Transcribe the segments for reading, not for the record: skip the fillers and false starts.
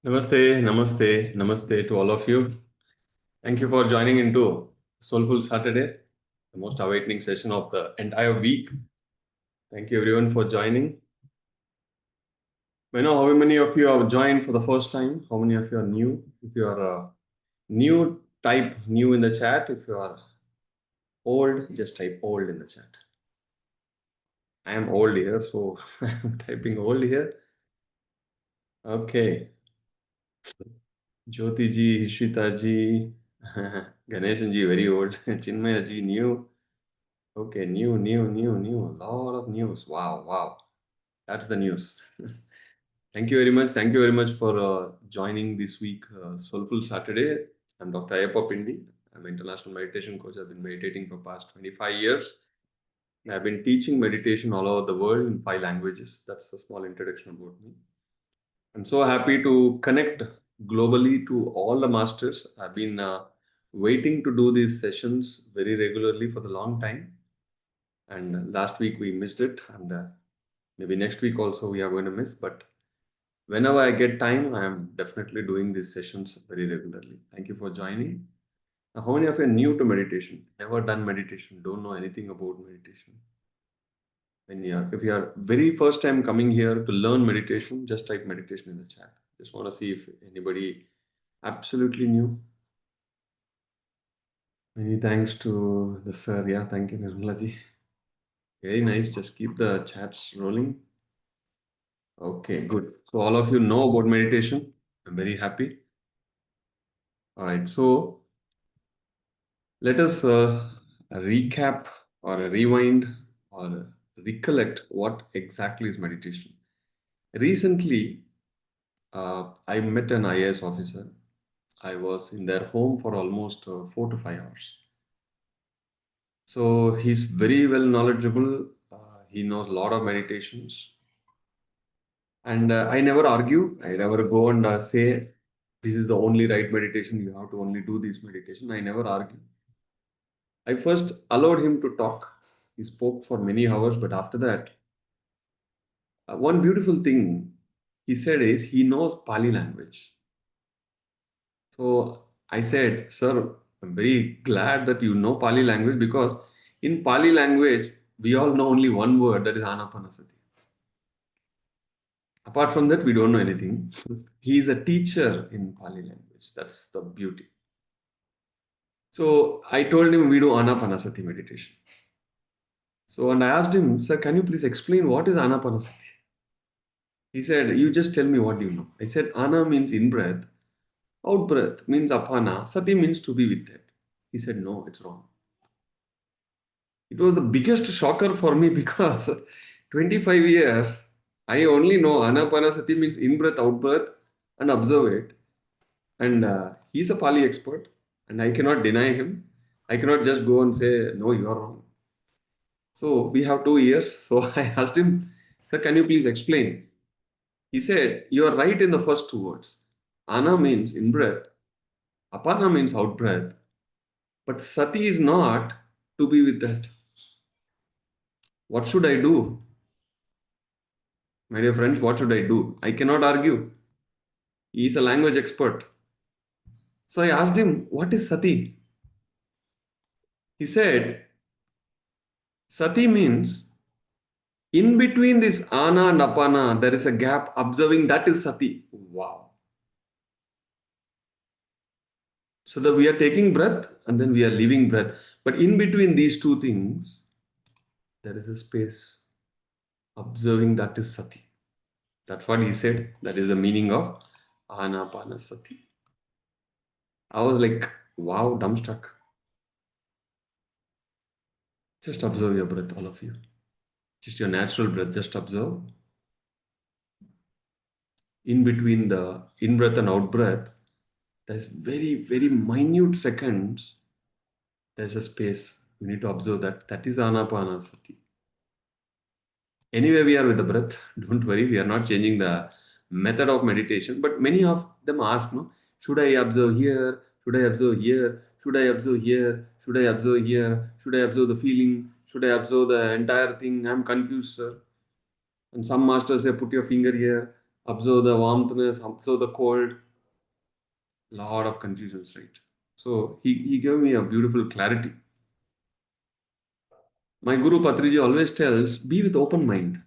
Namaste, namaste, namaste to all of you. Thank you for joining into Soulful Saturday, the most awakening session of the entire week. Thank you everyone for joining. I know how many of you have joined for the first time, how many of you are new. If you are new, type new in the chat. If you are old, just type old in the chat. I am old here, so I'm typing old here. Okay. Jyoti ji, Ishita ji, Ganeshan ji, very old. Chinmaya ji, new. Okay, new. A lot of news. Wow, wow. That's the news. Thank you very much. Thank you very much for joining this week, Soulful Saturday. I'm Dr. Ayyappa Pindi. I'm an international meditation coach. I've been meditating for past 25 years. I've been teaching meditation all over the world in 5 languages. That's a small introduction about me. I'm so happy to connect globally to all the masters. I've been waiting to do these sessions very regularly for the long time. And last week we missed it, and maybe next week also we are going to miss. But whenever I get time, I am definitely doing these sessions very regularly. Thank you for joining. Now, how many of you are new to meditation? Never done meditation, don't know anything about meditation? When if you are very first time coming here to learn meditation, just type meditation in the chat. Just want to see if anybody absolutely new. Many thanks to the sir. Yeah, thank you, Nirmala ji. Very nice. Just keep the chats rolling. Okay, good. So all of you know about meditation. I'm very happy. All right. So let us recap or rewind or recollect what exactly is meditation. Recently, I met an IAS officer. I was in their home for almost 4 to 5 hours. So he's very well knowledgeable. He knows a lot of meditations. And I never argue. I never go and say, this is the only right meditation. You have to only do this meditation. I never argue. I first allowed him to talk. He spoke for many hours, but after that, one beautiful thing he said is he knows Pali language. So I said, sir, I'm very glad that you know Pali language because in Pali language, we all know only one word, that is Anapanasati. Apart from that, we don't know anything. He is a teacher in Pali language. That's the beauty. So I told him we do Anapanasati meditation. So, and I asked him, sir, can you please explain what is Anapanasati? He said, you just tell me what you know. I said, Ana means in breath, out breath means apana, Sati means to be with that. He said, no, it's wrong. It was the biggest shocker for me because 25 years, I only know Anapanasati means in breath, out breath, and observe it. And he's a Pali expert, and I cannot deny him. I cannot just go and say, no, you are wrong. So we have 2 years. So I asked him, sir, can you please explain? He said, you are right in the first 2 words. Ana means in breath, apana means out breath, but sati is not to be with that. What should I do? My dear friends, what should I do? I cannot argue. He is a language expert. So I asked him, what is sati? He said, sati means in between this ana and apana, there is a gap. Observing that is sati. Wow. So that we are taking breath and then we are leaving breath. But in between these two things, there is a space. Observing that is sati. That's what he said. That is the meaning of anapanasati. I was like, wow, dumbstruck. Just observe your breath, all of you. Just your natural breath. Just observe. In between the in breath and out breath, there's very, very minute seconds. There's a space. You need to observe that. That is anapanasati. Anyway, we are with the breath. Don't worry, we are not changing the method of meditation. But many of them ask, no, should I observe here? Should I observe here? Should I observe here? Should I observe here? Should I observe the feeling? Should I observe the entire thing? I'm confused, sir. And some masters say, put your finger here. Observe the warmthness, observe the cold. Lot of confusions, right? So he gave me a beautiful clarity. My Guru Patriji always tells, be with open mind.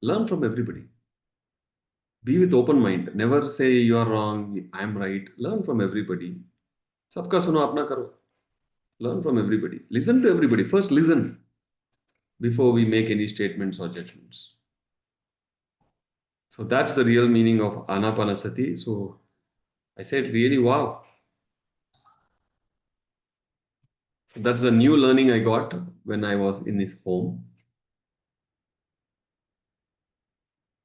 Learn from everybody. Be with open mind. Never say you are wrong, I am right. Learn from everybody. Sabka suno apna karo. Learn from everybody. Listen to everybody. First listen before we make any statements or judgments. So that's the real meaning of Anapanasati. So I said, really, wow. So that's the new learning I got when I was in his home.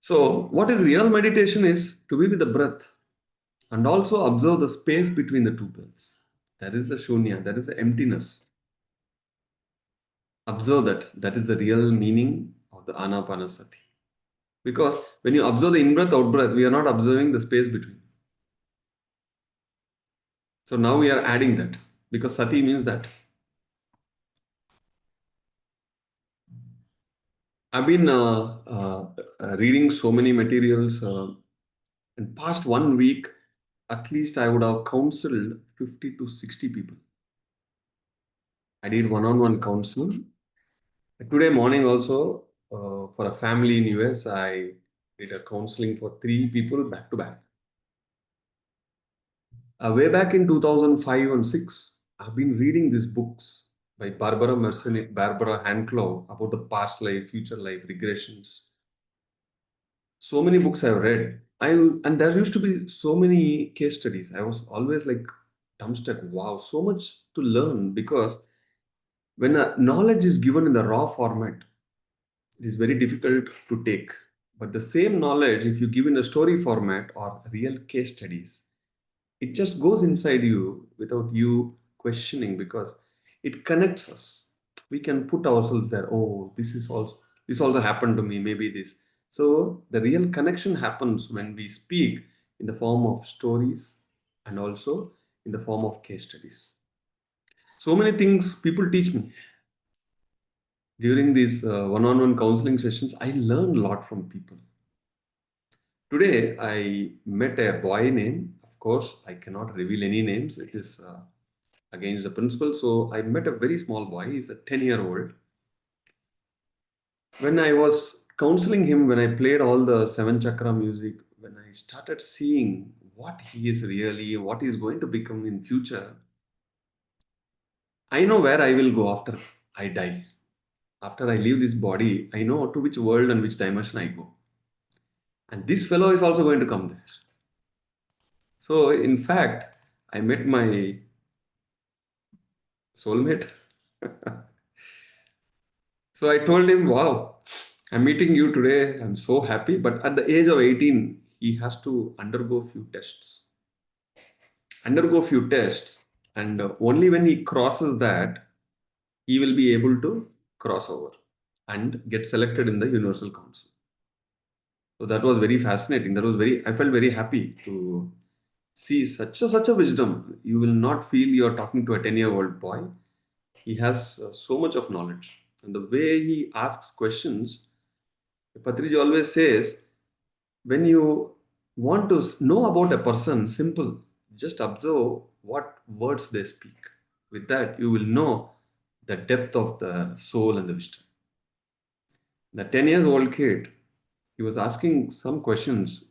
So what is real meditation is to be with the breath and also observe the space between the two breaths. That is the shunya, that is the emptiness. Observe that. That is the real meaning of the Anapanasati. Because when you observe the in breath, out breath, we are not observing the space between. So now we are adding that because sati means that. I've been reading so many materials. In past 1 week, at least I would have counseled 50 to 60 people. I did one-on-one counseling. Today morning also, for a family in US, I did a counseling for 3 people back to back. Way back in 2005 and 6, I've been reading these books by Barbara Handclough about the past life, future life, regressions. So many books I've read. And there used to be so many case studies. I was always like dumbstruck. Wow, so much to learn because when a knowledge is given in the raw format, it is very difficult to take. But the same knowledge, if you give in a story format or real case studies, it just goes inside you without you questioning because it connects us. We can put ourselves there. Oh, this also happened to me. Maybe this. So the real connection happens when we speak in the form of stories and also in the form of case studies. So many things people teach me during these one-on-one counseling sessions. I learn a lot from people. Today, I met a boy name. Of course, I cannot reveal any names. It is against the principle. So I met a very small boy. He's a 10-year-old. When I was counseling him, when I played all the seven chakra music, when I started seeing what he is really, what he is going to become in future, I know where I will go after I die. After I leave this body, I know to which world and which dimension I go. And this fellow is also going to come there. So, in fact, I met my soulmate. So I told him, wow, I'm meeting you today. I'm so happy. But at the age of 18, he has to undergo few tests. Undergo few tests. And only when he crosses that, he will be able to cross over and get selected in the Universal Council. So that was very fascinating. I felt very happy to see such a wisdom. You will not feel you're talking to a 10-year-old boy. He has so much of knowledge. And the way he asks questions, Patriji always says, when you want to know about a person, simple, just observe what words they speak. With that, you will know the depth of the soul and the wisdom. The 10 years old kid, he was asking some questions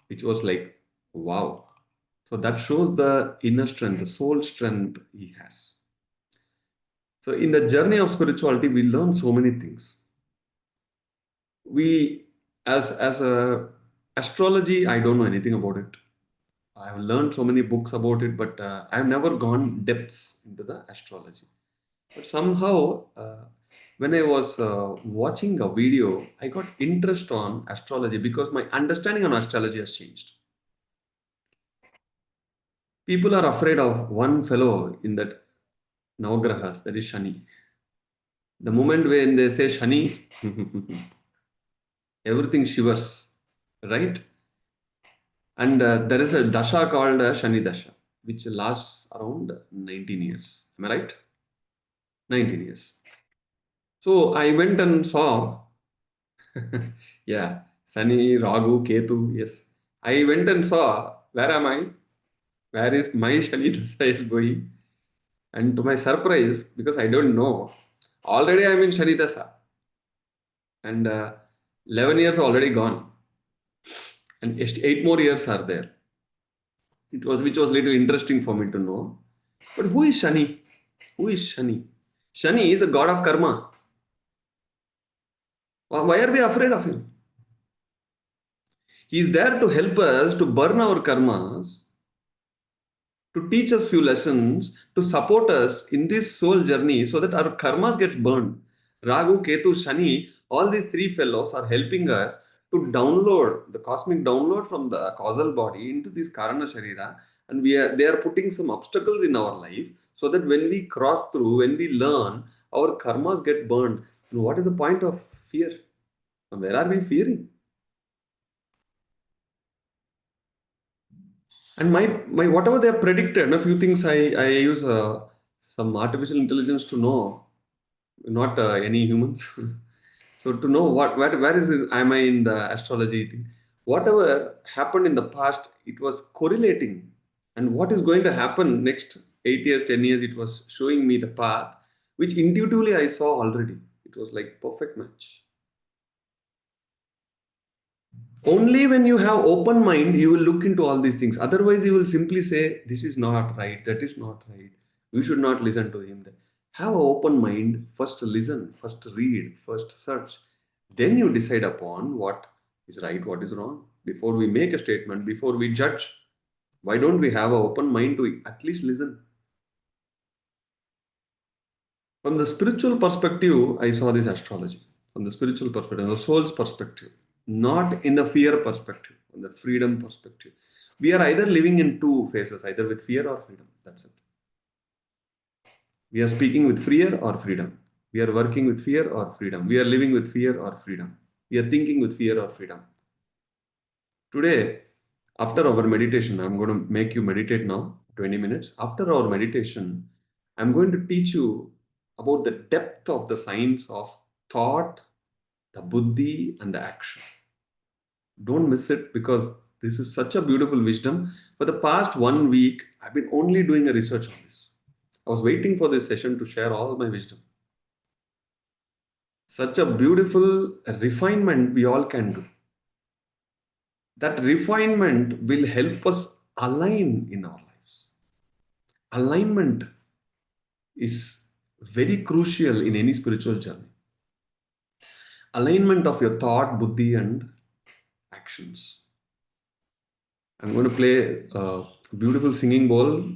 which was like, wow. So that shows the inner strength, the soul strength he has. So in the journey of spirituality, we learn so many things. We, as a astrology, I don't know anything about it. I've learned so many books about it, but I've never gone depths into the astrology. But somehow, when I was watching a video, I got interest on astrology because my understanding on astrology has changed. People are afraid of one fellow in that Navagrahas, that is Shani. The moment when they say Shani, everything shivers, right? And there is a dasha called Shani Dasha, which lasts around 19 years. Am I right? 19 years. So I went and saw, yeah. Sunny, Ragu, Ketu, yes. I went and saw, where am I? Where is my Shani Dasha is going? And to my surprise, because I don't know, already I'm in Shani Dasha. And 11 years already gone. And 8 more years are there. Which was little interesting for me to know. But who is Shani? Who is Shani? Shani is a god of karma. Why are we afraid of him? He is there to help us to burn our karmas, to teach us few lessons, to support us in this soul journey so that our karmas get burned. Ragu, Ketu, Shani, all these three fellows are helping us to download the cosmic download from the causal body into this Karana Sharira, and they are putting some obstacles in our life so that when we cross through, when we learn, our karmas get burned. And what is the point of fear? And where are we fearing? And my whatever they have predicted, a few things I use some artificial intelligence to know, not any humans. So to know where is it, am I in the astrology thing? Whatever happened in the past, it was correlating, and what is going to happen next 8 years, 10 years, it was showing me the path, which intuitively I saw already. It was like perfect match. Only when you have open mind, you will look into all these things. Otherwise, you will simply say, this is not right, that is not right. You should not listen to him. Have an open mind. First listen, first read, first search. Then you decide upon what is right, what is wrong. Before we make a statement, before we judge, why don't we have an open mind to at least listen? From the spiritual perspective, I saw this astrology. From the spiritual perspective, the soul's perspective, not in the fear perspective, on the freedom perspective. We are either living in two phases, either with fear or freedom. That's it. We are speaking with fear or freedom. We are working with fear or freedom. We are living with fear or freedom. We are thinking with fear or freedom. Today, after our meditation, I'm going to make you meditate now, 20 minutes. After our meditation, I'm going to teach you about the depth of the science of thought, the buddhi, and the action. Don't miss it, because this is such a beautiful wisdom. For the past 1 week, I've been only doing a research on this. I was waiting for this session to share all my wisdom. Such a beautiful refinement we all can do. That refinement will help us align in our lives. Alignment is very crucial in any spiritual journey. Alignment of your thought, buddhi, and actions. I'm going to play a beautiful singing bowl.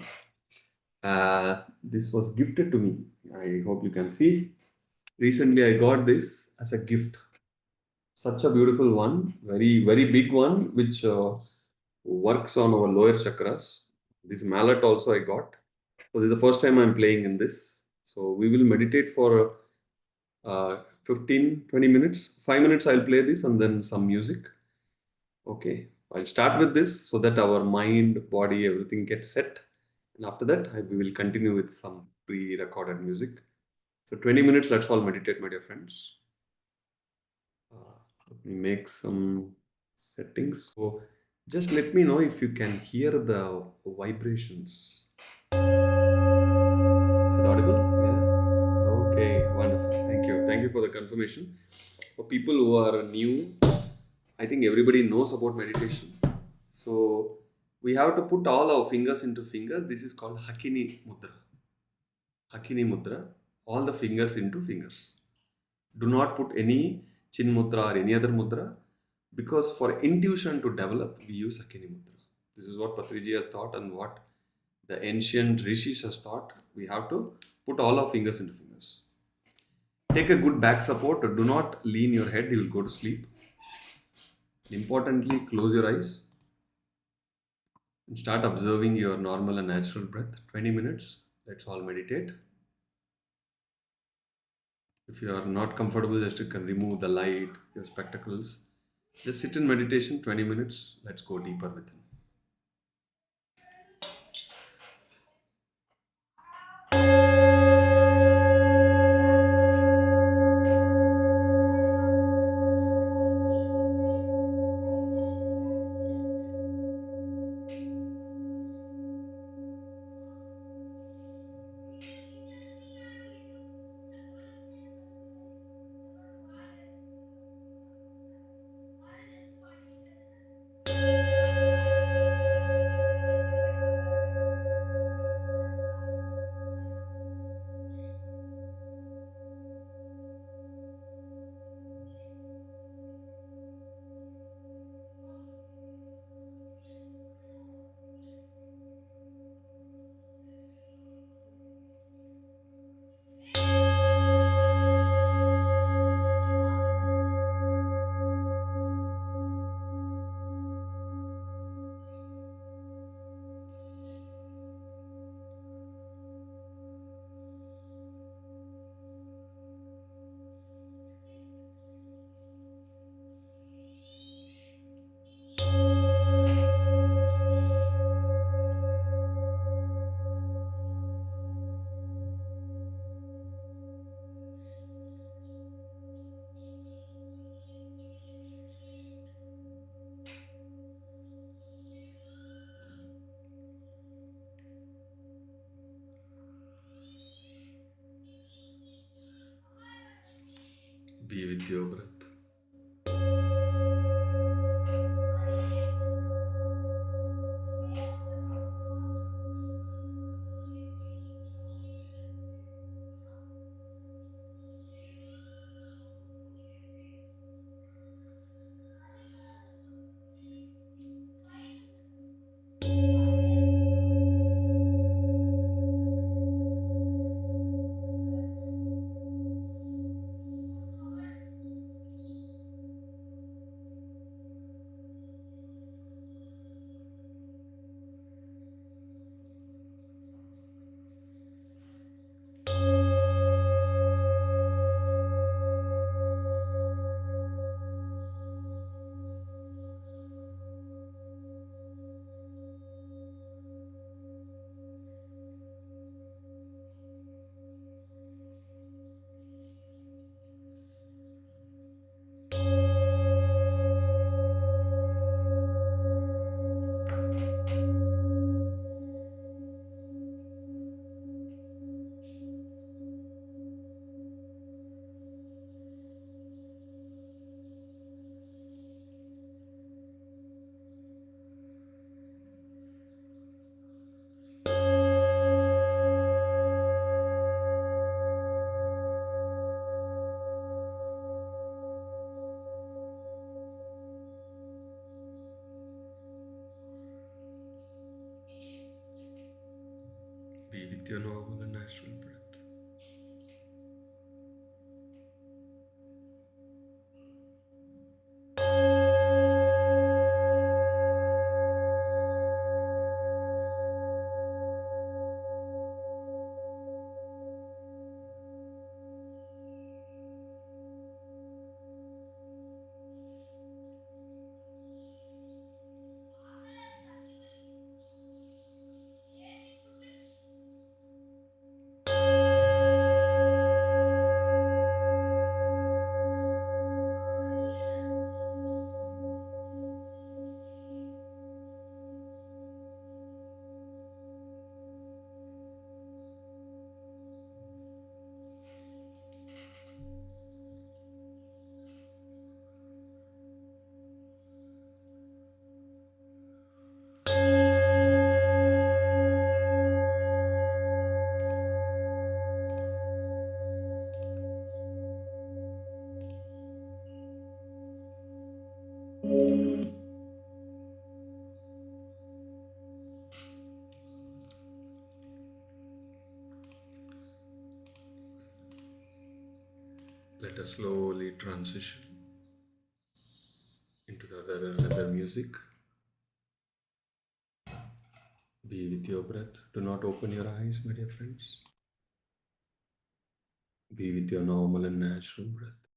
This was gifted to me. I hope you can see. Recently, I got this as a gift. Such a beautiful one, very, very big one, which works on our lower chakras. This mallet also I got. So, this is the first time I'm playing in this. So, we will meditate for 15, 20 minutes. 5 minutes I'll play this, and then some music. Okay. I'll start with this so that our mind, body, everything gets set. And after that, we will continue with some pre-recorded music. So 20 minutes, let's all meditate, my dear friends. Let me make some settings. So just let me know if you can hear the vibrations. Is it audible? Yeah. Okay, wonderful. Thank you. Thank you for the confirmation. For people who are new, I think everybody knows about meditation. So we have to put all our fingers into fingers. This is called Hakini Mudra. Hakini Mudra, all the fingers into fingers. Do not put any Chin Mudra or any other Mudra, because for intuition to develop, we use Hakini Mudra. This is what Patriji has taught and what the ancient rishis has taught. We have to put all our fingers into fingers. Take a good back support. Do not lean your head, you will go to sleep. Importantly, close your eyes and start observing your normal and natural breath. 20 minutes. Let's all meditate. If you are not comfortable, just you can remove the light, your spectacles. Just sit in meditation 20 minutes. Let's go deeper within. Be with your breath. Be with your normal and natural breath. Let us slowly transition into the another music. Be with your breath. Do not open your eyes, my dear friends. Be with your normal and natural breath.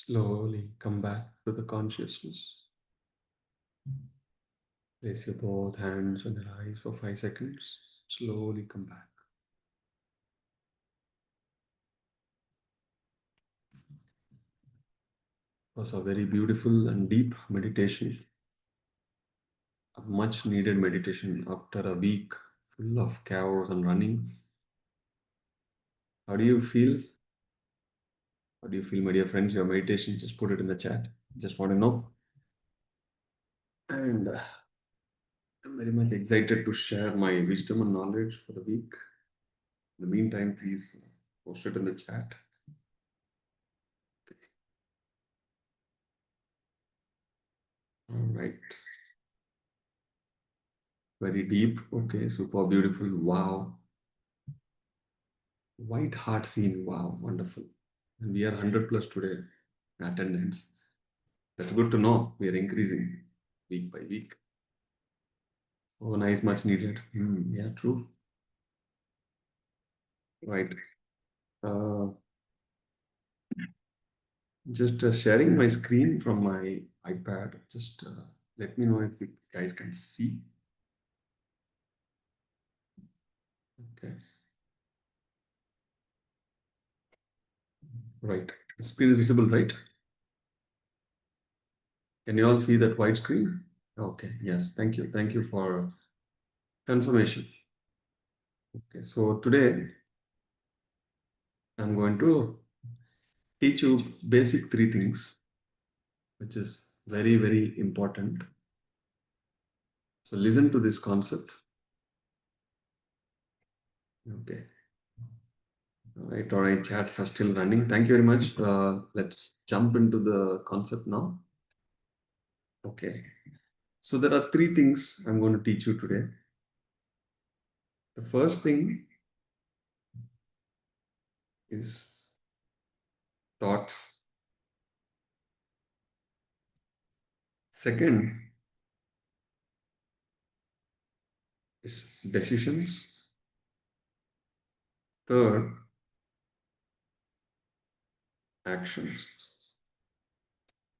Slowly come back to the consciousness. Place your both hands on your eyes for 5 seconds. Slowly come back. It was a very beautiful and deep meditation, a much needed meditation after a week full of chaos and running. How do you feel? How do you feel, my dear friends? Your meditation, just put it in the chat. Just want to know. And I'm very much excited to share my wisdom and knowledge for the week. In the meantime, please post it in the chat. All right. Very deep. Okay, super beautiful. Wow. White heart scene. Wow, wonderful. And we are 100 plus today attendance. That's good to know. We are increasing week by week. Oh, nice, much needed. Yeah, true. Right. Uh, just sharing my screen from my iPad. Just let me know if you guys can see. Okay. Right. Screen is visible, right? Can you all see that white screen? Okay. Yes. Thank you. Thank you for confirmation. Okay. So today I'm going to teach you basic three things, which is very, very important. So listen to this concept. Okay. All right. Chats are still running. Thank you very much. Let's jump into the concept now. Okay. So there are three things I'm going to teach you today. The first thing is thoughts. Second is decisions. Third, actions.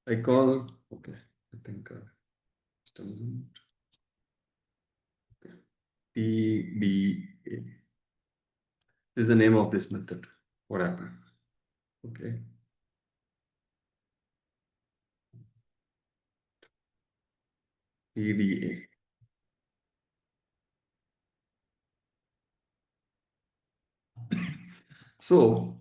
I call, okay, I think just a moment. Okay. TDA. This is the name of this method. What happened? Okay. TDA. So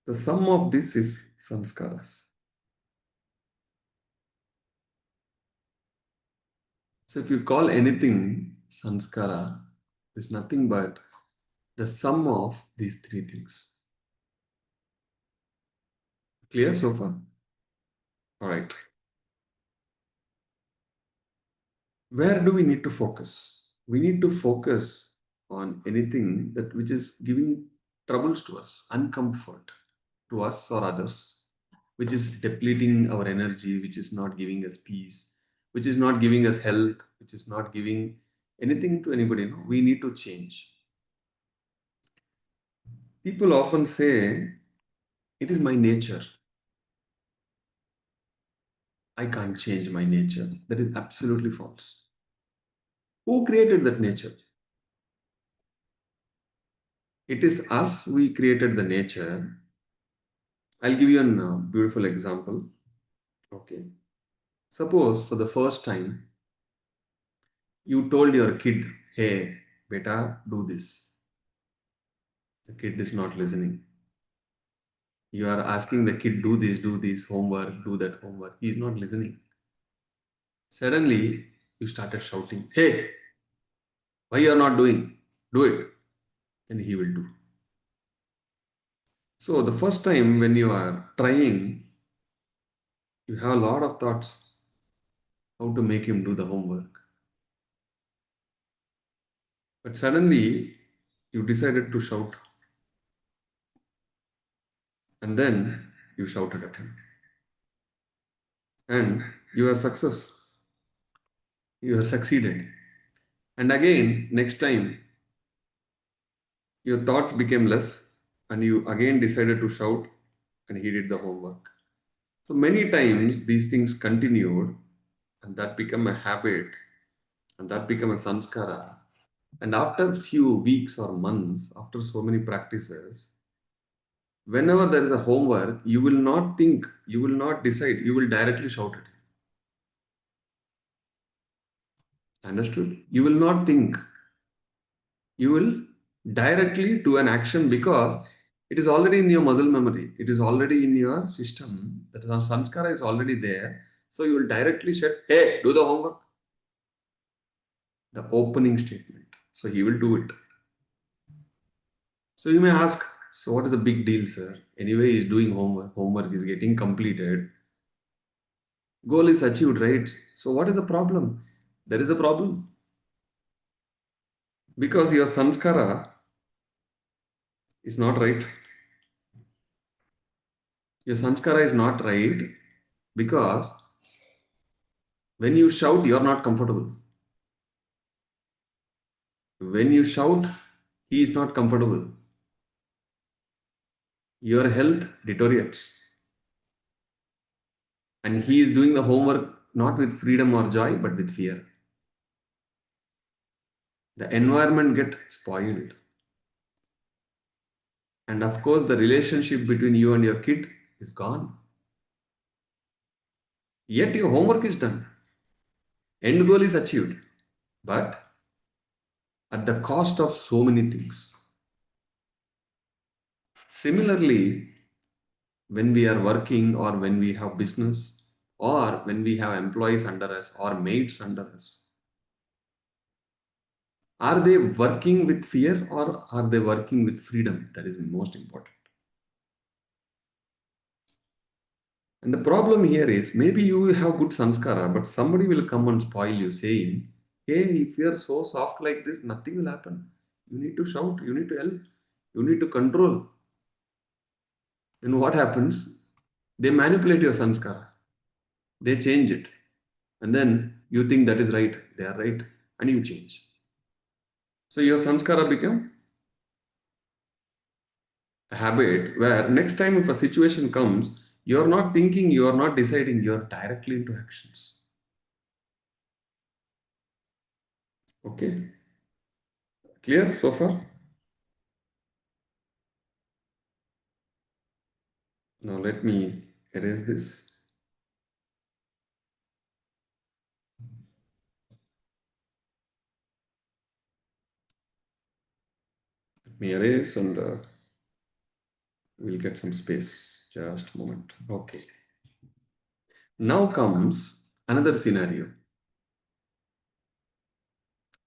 the sum of this is samskaras. So if you call anything sanskara, it's nothing but the sum of these three things. Clear so far? All right. Where do we need to focus? We need to focus on anything that which is giving troubles to us, uncomfort to us or others, which is depleting our energy, which is not giving us peace, which is not giving us health, which is not giving anything to anybody. No, we need to change. People often say, it is my nature. I can't change my nature. That is absolutely false. Who created that nature? It is us, we created the nature. I'll give you a beautiful example. Okay. Suppose for the first time, you told your kid, hey, beta, do this. The kid is not listening. You are asking the kid, do this homework, do that homework. He is not listening. Suddenly, you started shouting, hey, why you are not doing? Do it. And he will do. So the first time when you are trying, you have a lot of thoughts how to make him do the homework. But suddenly, you decided to shout, and then you shouted at him. And you are success. You have succeeded. And again, next time, your thoughts became less. and you again decided to shout, and he did the homework. So many times these things continued, and that become a habit, and that become a samskara. And after few weeks or months, after so many practices, whenever there is a homework, you will not think, you will not decide, you will directly shout it. Understood? You will not think, you will directly do an action because it is already in your muscle memory. It is already in your system. That is, samskara is already there. So you will directly say, hey, do the homework. The opening statement. So he will do it. So you may ask, so what is the big deal, sir? Anyway, he's doing homework. Homework is getting completed. Goal is achieved, right? So what is the problem? There is a problem because your samskara is not right. Your samskara is not right because when you shout, you are not comfortable. When you shout, he is not comfortable. Your health deteriorates. And he is doing the homework not with freedom or joy, but with fear. The environment get spoiled. And of course, the relationship between you and your kid is gone. Yet your homework is done. End goal is achieved. But at the cost of so many things. Similarly, when we are working or when we have business or when we have employees under us or mates under us, are they working with fear or are they working with freedom? That is most important. And the problem here is maybe you have good sanskara, but somebody will come and spoil you saying, hey, if you are so soft like this, nothing will happen. You need to shout, you need to help, you need to control. Then what happens? They manipulate your sanskara, they change it. And then you think that is right, they are right, and you change. So your sanskara become a habit where next time if a situation comes, you're not thinking, you're not deciding, you're directly into actions. Okay, clear so far? Now let me erase this. Let me erase and we'll get some space. Just a moment. Okay. Now comes another scenario.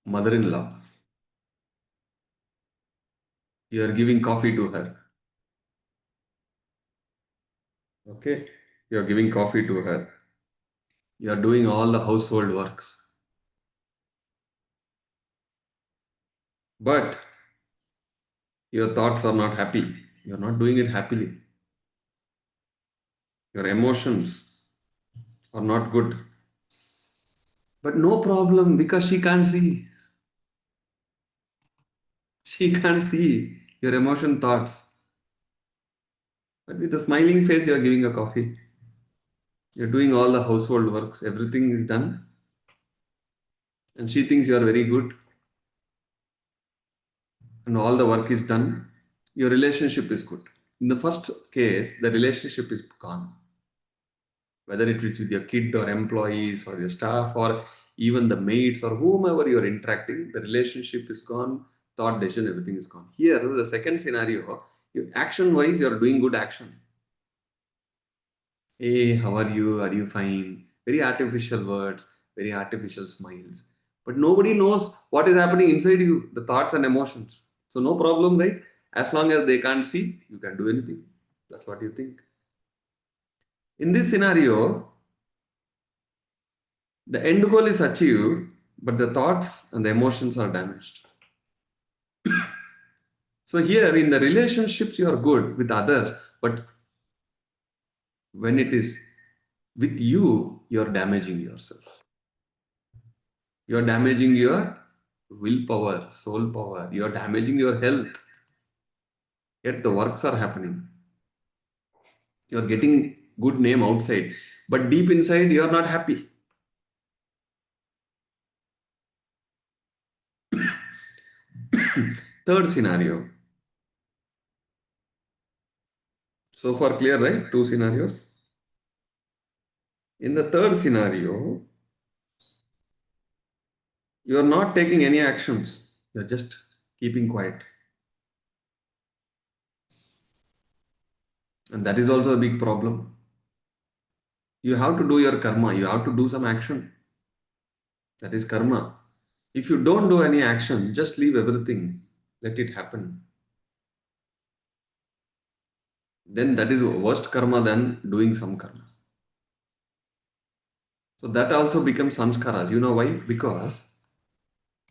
Mother-in-law. You are giving coffee to her. Okay. You are giving coffee to her. You are doing all the household works. But your thoughts are not happy. You are not doing it happily. Your emotions are not good. But no problem because she can't see. She can't see your emotion thoughts. But with a smiling face, you are giving a coffee. You're doing all the household works. Everything is done. And she thinks you are very good. And all the work is done. Your relationship is good. In the first case, the relationship is gone. Whether it is with your kid or employees or your staff or even the mates or whomever you're interacting, the relationship is gone, thought, decision, everything is gone. Here, the second scenario, you action wise, you're doing good action. Hey, how are you? Are you fine? Very artificial words, very artificial smiles. But nobody knows what is happening inside you, the thoughts and emotions. So, no problem, right? As long as they can't see, you can do anything. That's what you think. In this scenario, the end goal is achieved, but the thoughts and the emotions are damaged. So, here in the relationships, you are good with others, but when it is with you, you're damaging yourself. You're damaging your willpower, soul power. You're damaging your health. Yet the works are happening. You're getting good name outside, but deep inside you're not happy. Third scenario. So far clear, right? Two scenarios. In the third scenario, you're not taking any actions. You're just keeping quiet. And that is also a big problem. You have to do your karma. You have to do some action. That is karma. If you don't do any action, just leave everything. Let it happen. Then that is worst karma than doing some karma. So that also becomes samskaras. You know why? Because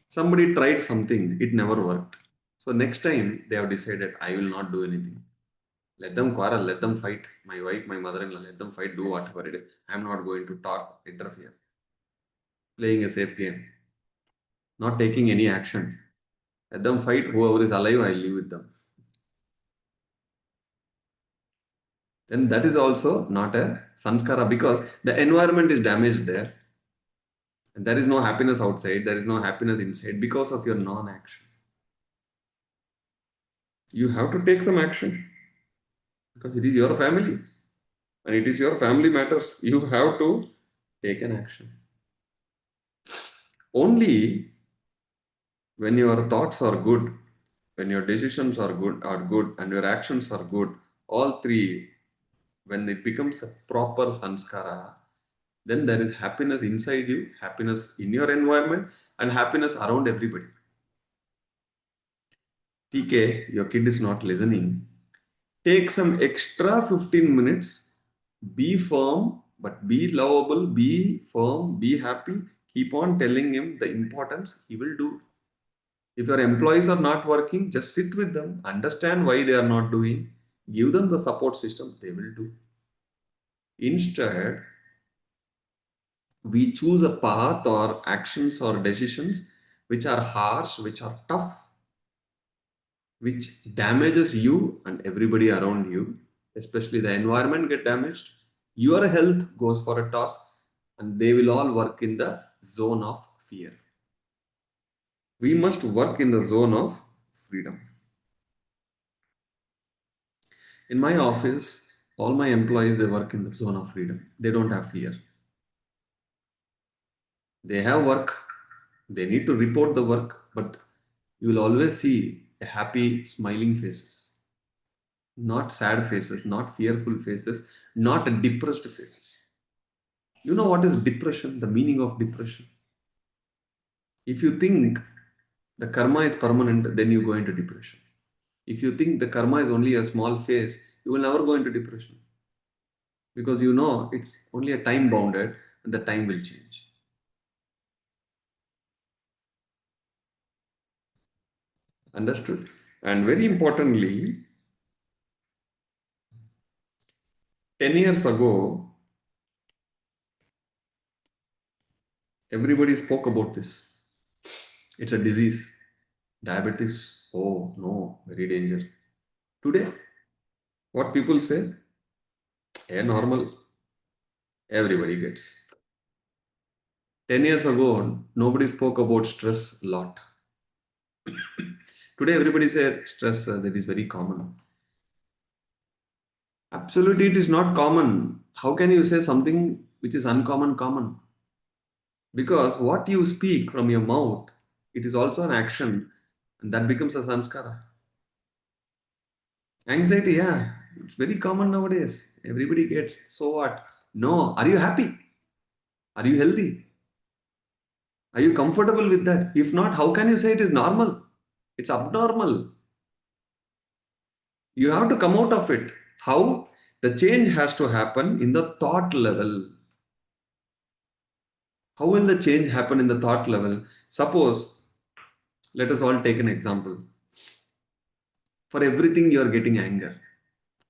somebody tried something, it never worked. So next time they have decided, I will not do anything. Let them quarrel, let them fight. My wife, my mother-in-law, let them fight, do whatever it is. I'm not going to talk, interfere. Playing a safe game, not taking any action. Let them fight. Whoever is alive, I live with them. Then that is also not a sanskara because the environment is damaged there. And there is no happiness outside, there is no happiness inside because of your non action. You have to take some action because it is your family and it is your family matters. You have to take an action. Only when your thoughts are good, when your decisions are good, and your actions are good, all three, when it becomes a proper sanskara, then there is happiness inside you, happiness in your environment, and happiness around everybody. TK, your kid is not listening. Take some extra 15 minutes. Be firm, but be lovable, be firm, be happy. Keep on telling him the importance, he will do. If your employees are not working, just sit with them, understand why they are not doing, give them the support system, they will do. Instead, we choose a path or actions or decisions which are harsh, which are tough, which damages you and everybody around you, especially the environment get damaged, your health goes for a toss, and they will all work in the zone of fear. We must work in the zone of freedom. In my office, all my employees they work in the zone of freedom. They don't have fear. They have work. They need to report the work, but you will always see a happy, smiling faces, not sad faces, not fearful faces, not depressed faces. You know what is depression? The meaning of depression. If you think the karma is permanent, then you go into depression. If you think the karma is only a small phase, you will never go into depression because you know it's only a time bounded and the time will change. Understood? And very importantly, 10 years ago, everybody spoke about this. It's a disease. Diabetes, oh no, very danger. Today, what people say, a normal, everybody gets. 10 years ago, nobody spoke about stress a lot. Today, everybody says stress that is very common. Absolutely, it is not common. How can you say something which is uncommon common? Because what you speak from your mouth, it is also an action, and that becomes a sanskara. Anxiety, yeah, it's very common nowadays. Everybody gets. So what? No. Are you happy? Are you healthy? Are you comfortable with that? If not, how can you say it is normal? It's abnormal. You have to come out of it. How? The change has to happen in the thought level. How will the change happen in the thought level? Suppose, let us all take an example. For everything, you are getting anger,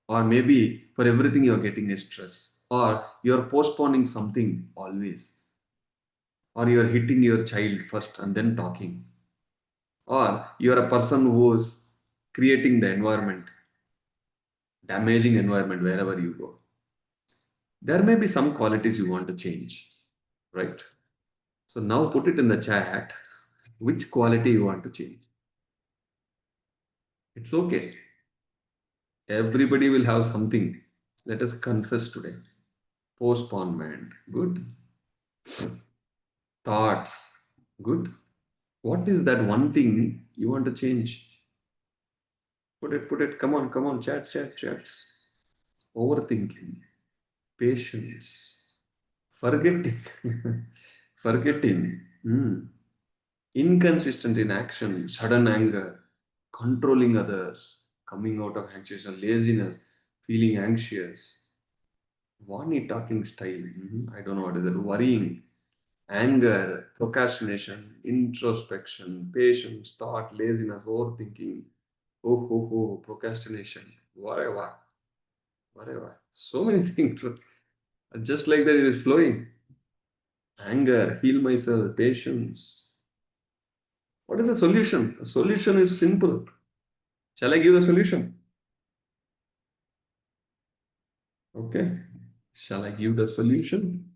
or maybe for everything, you are getting a stress, or you are postponing something always, or you are hitting your child first and then talking, or you are a person who is creating the environment. damaging environment wherever you go. There may be some qualities you want to change, right? So now put it in the chat. Which quality you want to change? It's okay. Everybody will have something. Let us confess today. Postponement. Good. Thoughts. Good. What is that one thing you want to change? Put it. Come on. Chats. Overthinking. Patience. Forgetting. Forgetting. Inconsistent in action. Sudden anger. Controlling others. Coming out of anxious laziness. Feeling anxious. Wani talking style. I don't know what is it. Worrying, anger, procrastination, introspection, patience, thought, laziness, overthinking. Procrastination. Whatever. So many things. Just like that, it is flowing. Anger, heal myself, patience. What is the solution? The solution is simple. Shall I give the solution? Okay. Shall I give the solution?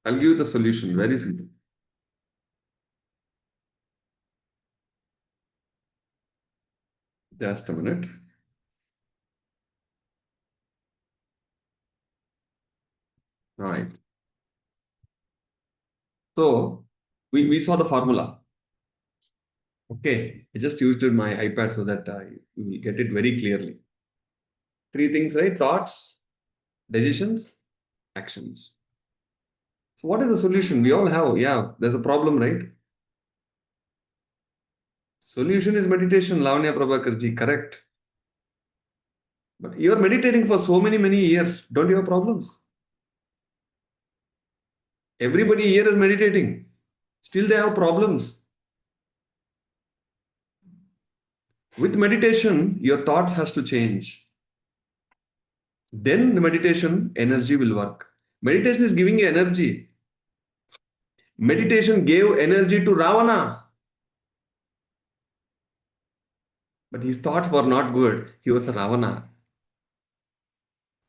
I'll give you the solution. Very simple. Just a minute. All right. So we saw the formula. Okay. I just used my iPad so that I will get it very clearly. Three things, right? Thoughts, decisions, actions. So what is the solution? We all have, yeah, there's a problem, right? Solution is meditation, Lavanya Prabhakarji, correct. But you're meditating for so many years. Don't you have problems? Everybody here is meditating. Still they have problems. With meditation, your thoughts has to change. Then the meditation energy will work. Meditation is giving you energy. Meditation gave energy to Ravana. But his thoughts were not good. He was a Ravana.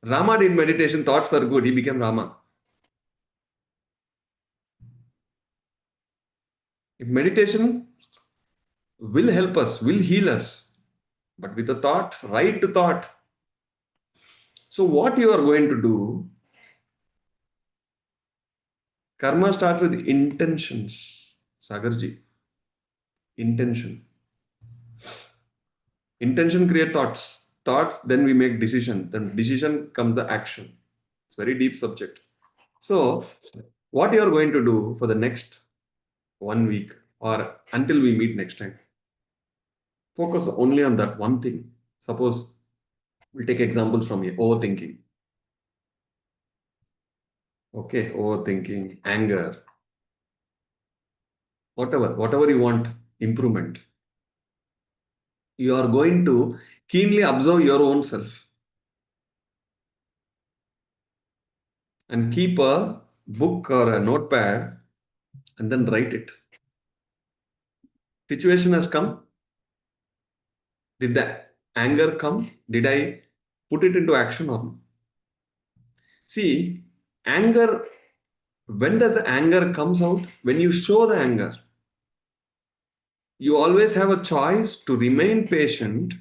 Rama did meditation, thoughts were good. He became Rama. If meditation will help us, will heal us, but with a thought, right thought. So what you are going to do, karma starts with intentions. Sagarji, intention. Intention create thoughts. Thoughts, then we make decision. Then decision comes the action. It's very deep subject. So what you are going to do for the next 1 week or until we meet next time, focus only on that one thing. Suppose we'll take examples from here. Overthinking. Okay, overthinking, anger, whatever you want, improvement. You are going to keenly observe your own self and keep a book or a notepad and then write it. Situation has come. Did the anger come? Did I put it into action or not? See, anger, when does the anger comes out? When you show the anger. You always have a choice to remain patient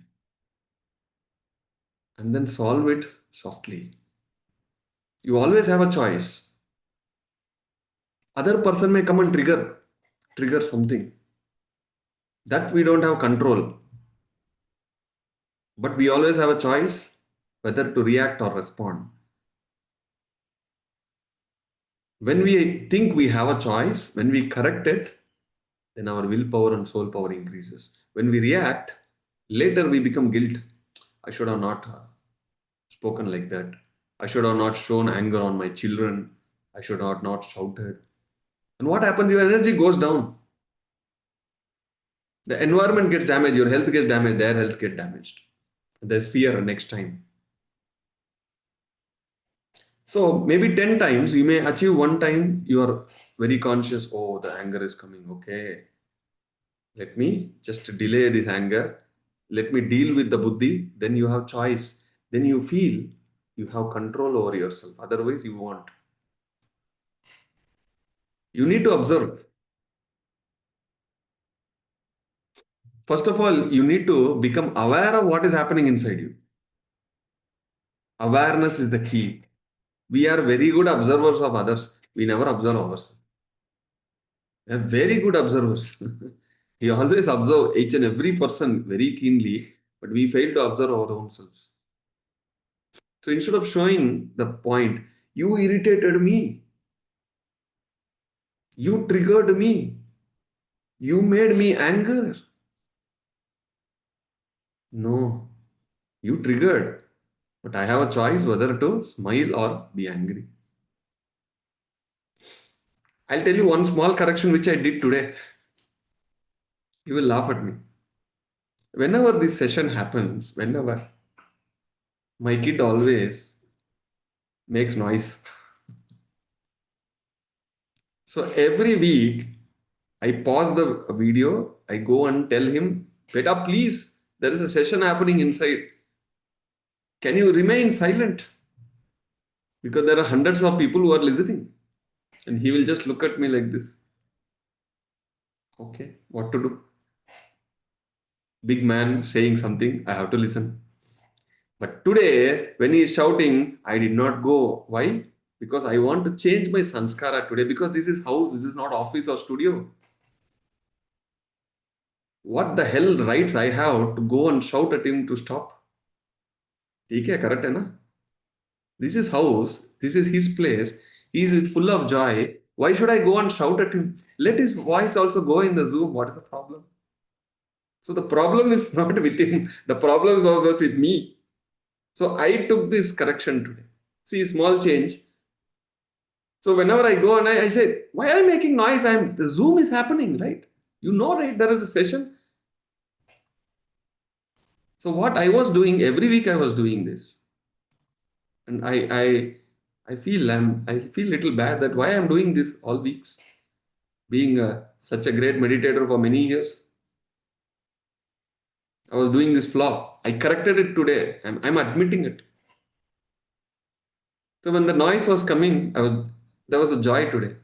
and then solve it softly. You always have a choice. Other person may come and trigger something that we don't have control. But we always have a choice whether to react or respond. When we think we have a choice, when we correct it, then our willpower and soul power increases. When we react, later we become guilt. I should have not spoken like that. I should have not shown anger on my children. I should have not shouted. And what happens? Your energy goes down. The environment gets damaged, your health gets damaged, their health gets damaged. There's fear next time. So maybe 10 times, you may achieve one time, you are very conscious, oh, the anger is coming, okay. Let me just delay this anger. Let me deal with the buddhi. Then you have choice. Then you feel you have control over yourself. Otherwise, you won't. You need to observe. First of all, you need to become aware of what is happening inside you. Awareness is the key. We are very good observers of others. We never observe ourselves. We are very good observers. We always observe each and every person very keenly, but we fail to observe our own selves. So instead of showing the point, you irritated me, you triggered me, you made me anger. No, you triggered, but I have a choice whether to smile or be angry. I'll tell you one small correction which I did today. You will laugh at me. Whenever this session happens, whenever my kid always makes noise. So every week I pause the video, I go and tell him, Beta, please, there is a session happening inside. Can you remain silent? Because there are hundreds of people who are listening. And he will just look at me like this. Okay, what to do? Big man saying something, I have to listen. But today, when he is shouting, I did not go. Why? Because I want to change my sanskara today. Because this is house, this is not office or studio. What the hell rights I have to go and shout at him to stop? ठीक है, correct है ना? This is house. This is his place. He is full of joy. Why should I go and shout at him? Let his voice also go in the Zoom. What is the problem? So the problem is not with him. The problem is always with me. So I took this correction today. See, small change. So whenever I go and I say, why are you making noise? The Zoom is happening, right? You know, right? There is a session. So what I was doing every week, I was doing this, and I feel little bad that why I'm doing this all weeks, being such a great meditator for many years. I was doing this flaw. I corrected it today. I'm admitting it. So when the noise was coming, there was a joy today.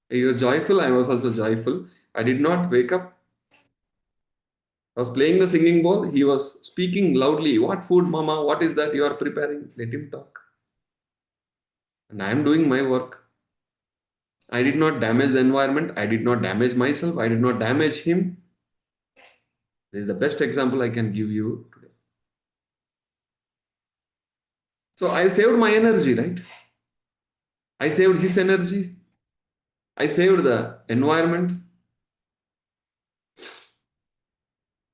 He was joyful. I was also joyful. I did not wake up. I was playing the singing bowl. He was speaking loudly. What food, mama? What is that you are preparing? Let him talk. And I am doing my work. I did not damage the environment. I did not damage myself. I did not damage him. This is the best example I can give you today. So I saved my energy, right? I saved his energy. I saved the environment.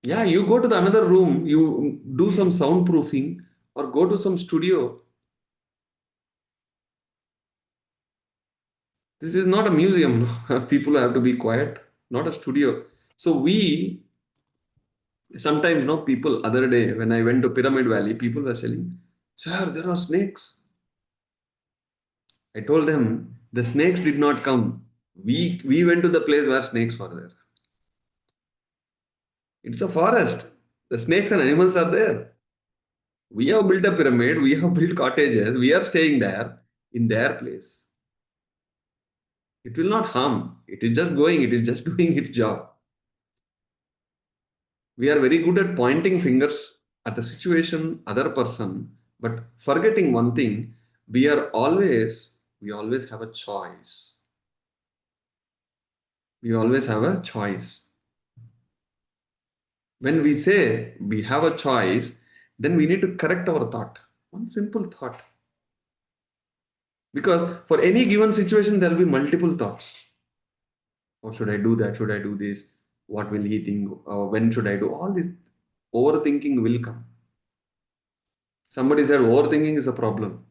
Yeah, you go to the another room, you do some soundproofing or go to some studio. This is not a museum. People have to be quiet, not a studio. So we sometimes know people other day when I went to Pyramid Valley, people were saying, Sir, there are snakes. I told them the snakes did not come. We went to the place where snakes were there. It's a forest. The snakes and animals are there. We have built a pyramid, we have built cottages, we are staying there in their place. It will not harm. It is just going, it is just doing its job. We are very good at pointing fingers at the situation, other person, but forgetting one thing, we always have a choice. We always have a choice. When we say we have a choice, then we need to correct our thought. One simple thought. Because for any given situation, there will be multiple thoughts. Or should I do that? Should I do this? What will he think? When should I do? All this overthinking will come. Somebody said overthinking is a problem.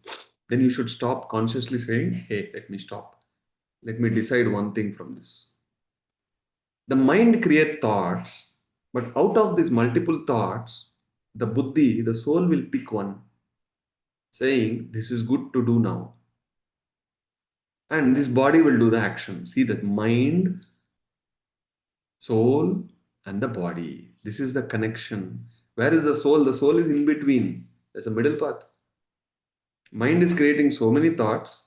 Then you should stop consciously saying, hey, let me stop. Let me decide one thing from this. The mind creates thoughts, but out of these multiple thoughts, the buddhi, the soul will pick one, saying, this is good to do now. And this body will do the action. See that mind Soul and the body. This is the connection. Where is the soul? The soul is in between. There's a middle path. Mind is creating so many thoughts.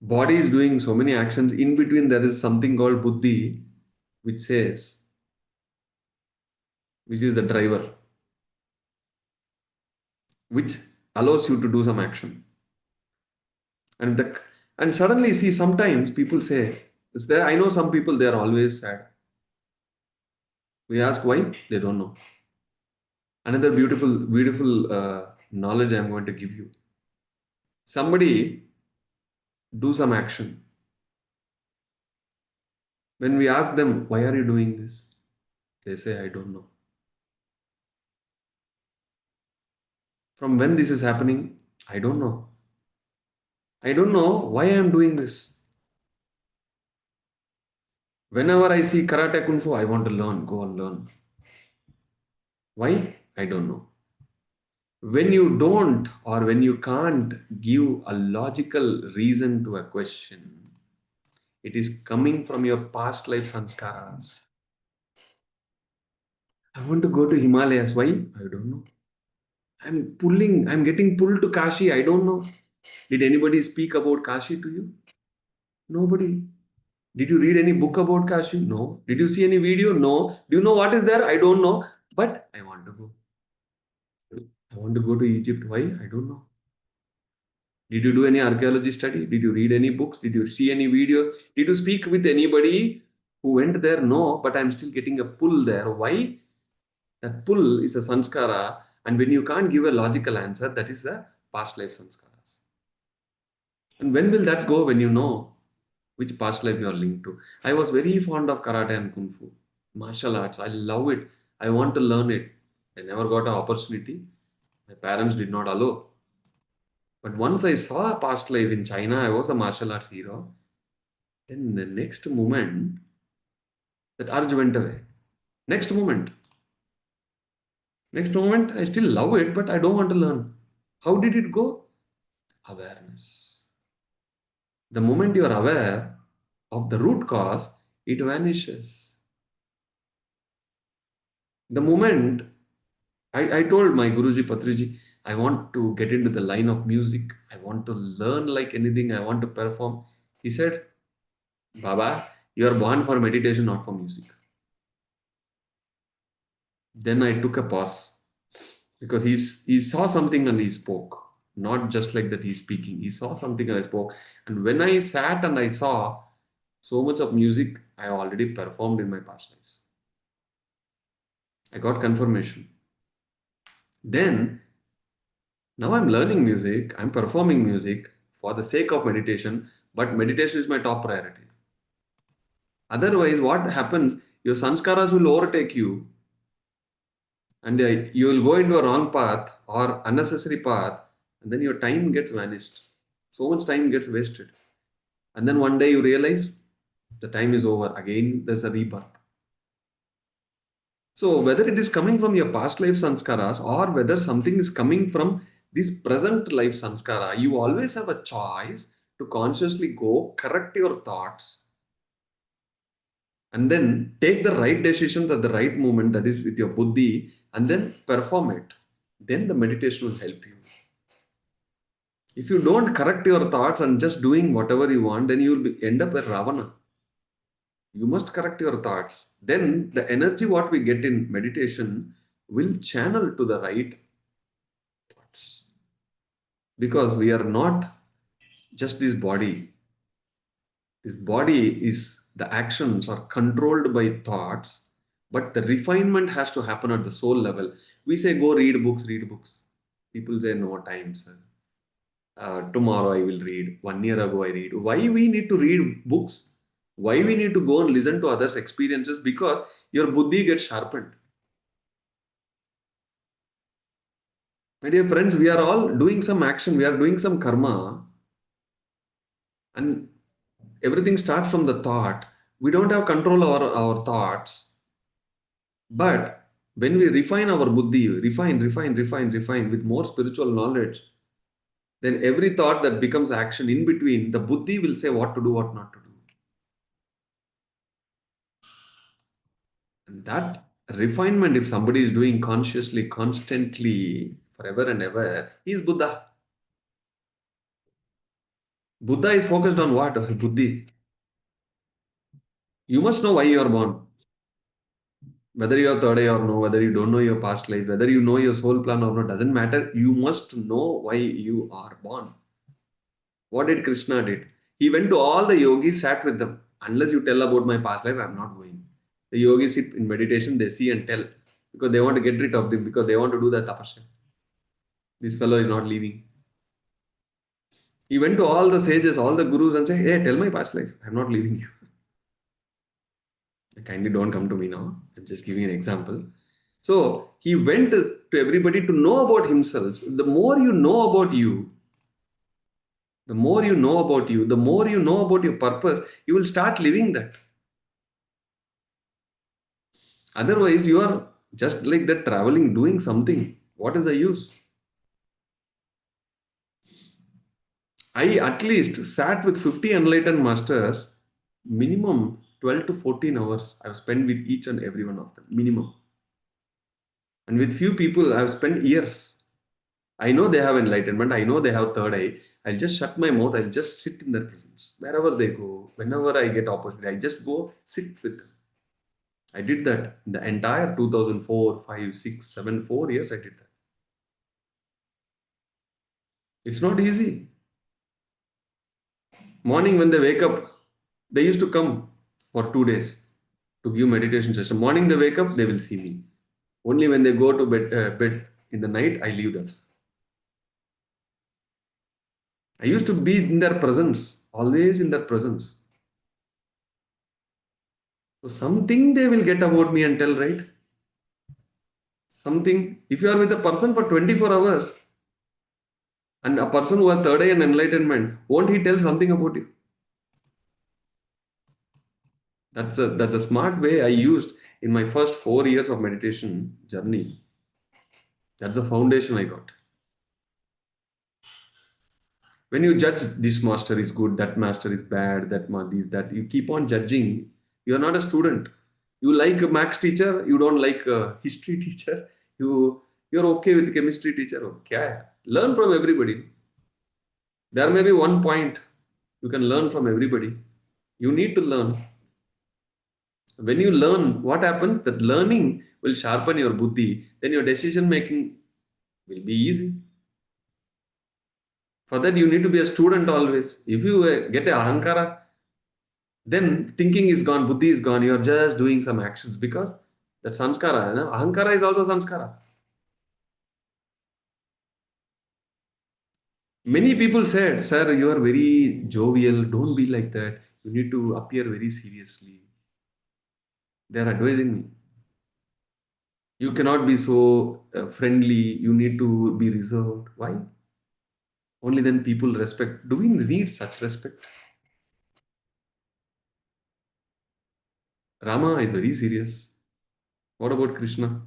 Body is doing so many actions. In between, there is something called buddhi, which says, which is the driver, which allows you to do some action. And and suddenly, see, sometimes people say, is there? I know some people, they are always sad. We ask why, they don't know. Another beautiful knowledge I'm going to give you. Somebody do some action. When we ask them, why are you doing this? They say, I don't know. From when this is happening, I don't know. I don't know why I am doing this. Whenever I see karate kung fu, I want to learn, go and learn. Why? I don't know. When you don't, or when you can't give a logical reason to a question, it is coming from your past life sanskaras. I want to go to Himalayas. Why? I don't know. I'm getting pulled to Kashi. I don't know. Did anybody speak about Kashi to you? Nobody. Did you read any book about Kashi? No. Did you see any video? No. Do you know what is there? I don't know. But I want to go. I want to go to Egypt. Why? I don't know. Did you do any archaeology study? Did you read any books? Did you see any videos? Did you speak with anybody who went there? No. But I'm still getting a pull there. Why? That pull is a sanskara. And when you can't give a logical answer, that is a past life sanskaras. And when will that go? When you know which past life you are linked to. I was very fond of karate and kung fu, martial arts. I love it. I want to learn it. I never got an opportunity. My parents did not allow. But once I saw a past life in China, I was a martial arts hero. Then the that urge went away. Next moment, I still love it, but I don't want to learn. How did it go? Awareness. The moment you are aware of the root cause, it vanishes. The moment I told my Guruji Patriji, I want to get into the line of music. I want to learn like anything. I want to perform. He said, Baba, you are born for meditation, not for music. Then I took a pause because he saw something and he spoke. Not just like that he's speaking. He saw something and I spoke. And when I sat and I saw so much of music, I already performed in my past lives. I got confirmation. Then now I'm learning music, I'm performing music for the sake of meditation, but meditation is my top priority. Otherwise, what happens? Your sanskaras will overtake you and you will go into a wrong path or unnecessary path, and then your time gets vanished. So much time gets wasted. And then one day you realize the time is over. Again, there's a rebirth. So, whether it is coming from your past life sanskaras or whether something is coming from this present life sanskara, you always have a choice to consciously go correct your thoughts and then take the right decisions at the right moment, that is with your buddhi, and then perform it. Then the meditation will help you. If you don't correct your thoughts and just doing whatever you want, then you will end up a Ravana. You must correct your thoughts. Then the energy what we get in meditation will channel to the right thoughts. Because we are not just this body. This body is, the actions are controlled by thoughts, but the refinement has to happen at the soul level. We say go read books, read books. People say no time, sir. Tomorrow I will read. 1 year ago I read. Why we need to read books? Why we need to go and listen to others' experiences? Because your buddhi gets sharpened. My dear friends, we are all doing some action, we are doing some karma, and everything starts from the thought. We don't have control over our thoughts. But when we refine our buddhi, refine with more spiritual knowledge, then every thought that becomes action in between, the buddhi will say what to do, what not to do. And that refinement, if somebody is doing consciously, constantly, forever and ever, he is Buddha. Buddha is focused on what? Buddhi. You must know why you are born. Whether you are third eye or no, whether you don't know your past life, whether you know your soul plan or not, doesn't matter. You must know why you are born. What did Krishna did? He went to all the yogis, sat with them. Unless you tell about my past life, I'm not going. The yogis sit in meditation, they see and tell because they want to get rid of them, because they want to do the tapasya. This fellow is not leaving. He went to all the sages, all the gurus, and said, "Hey, tell my past life. I'm not leaving you. Kindly don't come to me now. I'm just giving an example." So he went to everybody to know about himself. The more you know about you, the more you know about you, the more you know about your purpose, you will start living that. Otherwise, you are just like that traveling, doing something. What is the use? I at least sat with 50 enlightened masters, minimum 12 to 14 hours I've spent with each and every one of them, minimum. And with few people, I've spent years. I know they have enlightenment, I know they have third eye. I'll just shut my mouth, I'll just sit in their presence. Wherever they go, whenever I get opportunity, I just go sit with them. I did that in the entire 2004, 5, 6, 7, 4 years I did that. It's not easy. Morning when they wake up, they used to come for 2 days to give meditation session. Morning they wake up, they will see me. Only when they go to bed in the night, I leave them. I used to be in their presence, always in their presence. So something they will get about me and tell, right? Something. If you are with a person for 24 hours and a person who has third eye and enlightenment, won't he tell something about you? That's a smart way I used in my first 4 years of meditation journey. That's the foundation I got. When you judge this master is good, that master is bad, this, that, you keep on judging. You are not a student. You like a max teacher, you don't like a history teacher. You're okay with chemistry teacher. Okay, learn from everybody. There may be one point you can learn from everybody. You need to learn. When you learn, what happens? That learning will sharpen your buddhi. Then your decision making will be easy. For that, you need to be a student always. If you get a ahankara, then thinking is gone, buddhi is gone. You are just doing some actions because that samskara, ahankara is also samskara. Many people said, "Sir, you are very jovial. Don't be like that. You need to appear very seriously." They are advising me. You cannot be so friendly. You need to be reserved. Why? Only then people respect. Do we need such respect? Rama is very serious. What about Krishna?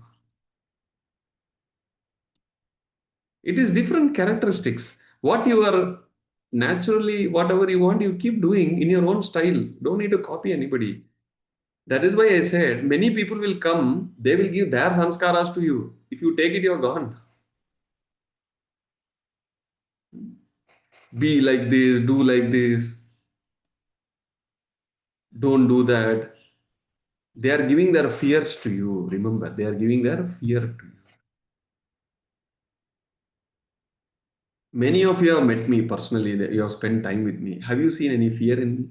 It is different characteristics. What you are naturally, whatever you want, you keep doing in your own style. Don't need to copy anybody. That is why I said many people will come, they will give their sanskaras to you. If you take it, you're gone. Be like this, do like this, don't do that. They are giving their fears to you. Remember, they are giving their fear to you. Many of you have met me personally, you have spent time with me. Have you seen any fear in me?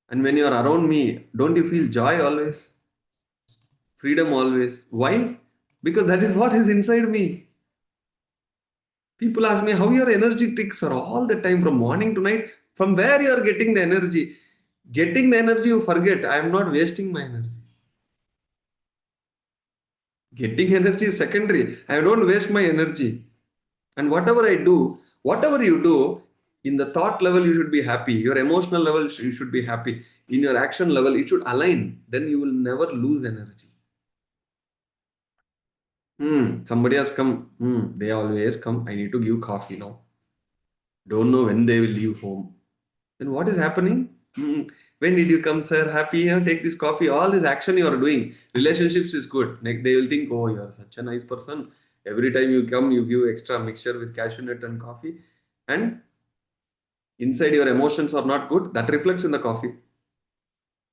And when you are around me, don't you feel joy always? Freedom always. Why? Because that is what is inside me. People ask me how your energy ticks are all the time from morning to night. From where you are getting the energy? Getting the energy, you forget. I am not wasting my energy. Getting energy is secondary. I don't waste my energy. And whatever I do, whatever you do, in the thought level, you should be happy. Your emotional level, you should be happy. In your action level, it should align. Then you will never lose energy. Somebody has come. They always come. I need to give coffee now. Don't know when they will leave home. Then what is happening? When did you come, sir? Happy? Take this coffee. All this action you are doing. Relationships is good. Like they will think, oh, you are such a nice person. Every time you come, you give extra mixture with cashew nut and coffee. And inside your emotions are not good. That reflects in the coffee.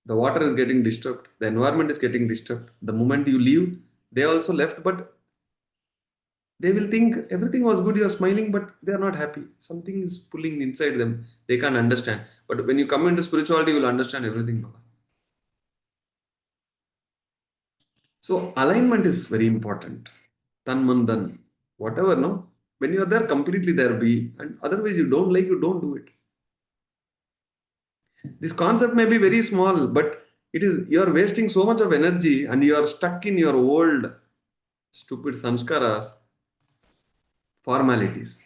The water is getting disturbed. The environment is getting disturbed. The moment you leave, they also left, but they will think everything was good. You are smiling, but they are not happy. Something is pulling inside them. They can't understand. But when you come into spirituality, you will understand everything, Baba. So alignment is very important. Tan man dhan. Whatever, no? When you are there, completely there be. And otherwise you don't like, you don't do it. This concept may be very small, but it is you are wasting so much of energy and you are stuck in your old stupid samskaras, formalities.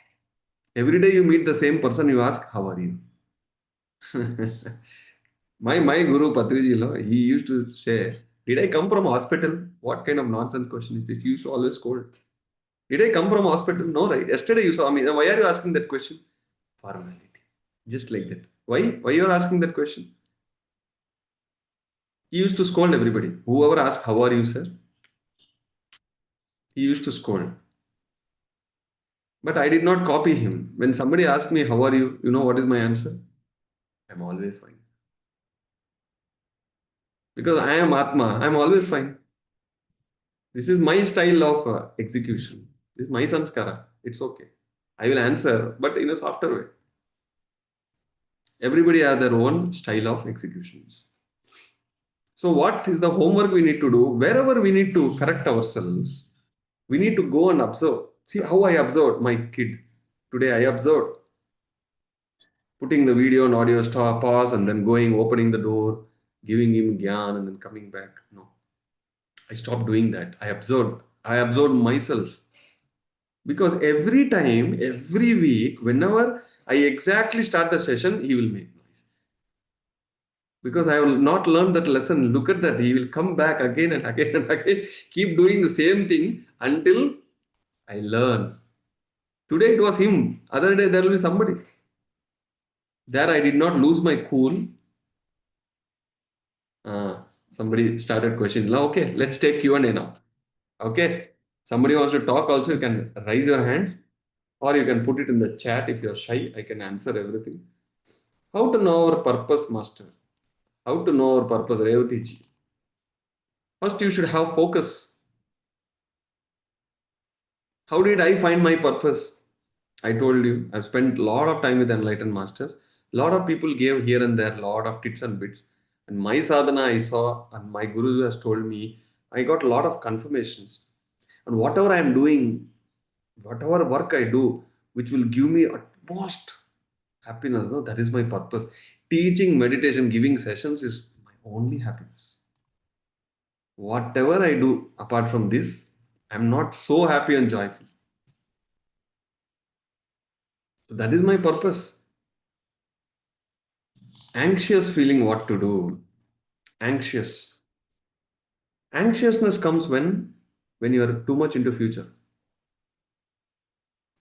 Every day you meet the same person, you ask, how are you? My guru Patriji, he used to say, did I come from hospital? What kind of nonsense question is this? You used to always scold. Did I come from hospital? No, right? Yesterday you saw me. Then why are you asking that question? Formality. Just like that. Why? Why you are asking that question? He used to scold everybody. Whoever asked, how are you, sir? He used to scold. But I did not copy him. When somebody asked me, how are you? You know what is my answer? I'm always fine. Because I am Atma. I'm always fine. This is my style of execution. This is my samskara. It's okay. I will answer, but in a softer way. Everybody has their own style of executions. So, what is the homework we need to do? Wherever we need to correct ourselves, we need to go and observe. See how I observed my kid. Today I observed putting the video and audio stop, pause, and then going, opening the door, giving him gyan, and then coming back. No, I stopped doing that. I observed. I observed myself. Because every time, every week, whenever I exactly start the session, he will make noise. Because I will not learn that lesson. Look at that. He will come back again and again and again, keep doing the same thing until I learn. Today it was him. Other day there will be somebody. There I did not lose my cool. Somebody started questioning. Now, okay, let's take Q&A now. Okay. Somebody wants to talk also, you can raise your hands or you can put it in the chat if you're shy. I can answer everything. How to know our purpose, Master? How to know our purpose, Revati ji? First, you should have focus. How did I find my purpose? I told you, I've spent a lot of time with enlightened masters. A lot of people gave here and there, a lot of tips and bits. And my sadhana I saw, and my guru has told me, I got a lot of confirmations. And whatever I am doing, whatever work I do, which will give me utmost happiness, no, that is my purpose. Teaching, meditation, giving sessions is my only happiness. Whatever I do apart from this, I'm not so happy and joyful. So that is my purpose. Anxious feeling what to do. Anxious. Anxiousness comes when you are too much into future.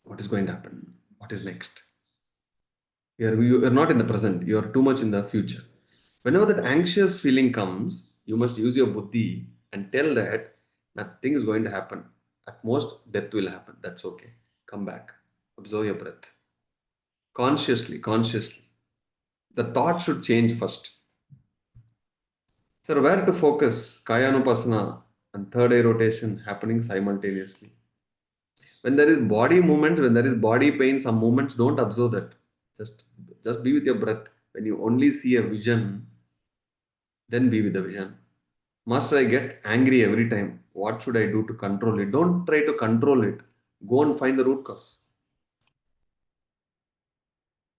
What is going to happen? What is next? You are not in the present. You are too much in the future. Whenever that anxious feeling comes, you must use your buddhi and tell that nothing is going to happen. At most, death will happen. That's okay. Come back. Observe your breath. Consciously, consciously. The thought should change first. Sir, where to focus? Kayanupasana and third eye rotation happening simultaneously. When there is body movement, when there is body pain, some movements, don't observe that. Just, just be with your breath. When you only see a vision, then be with the vision. Master, I get angry every time. What should I do to control it? Don't try to control it. Go and find the root cause.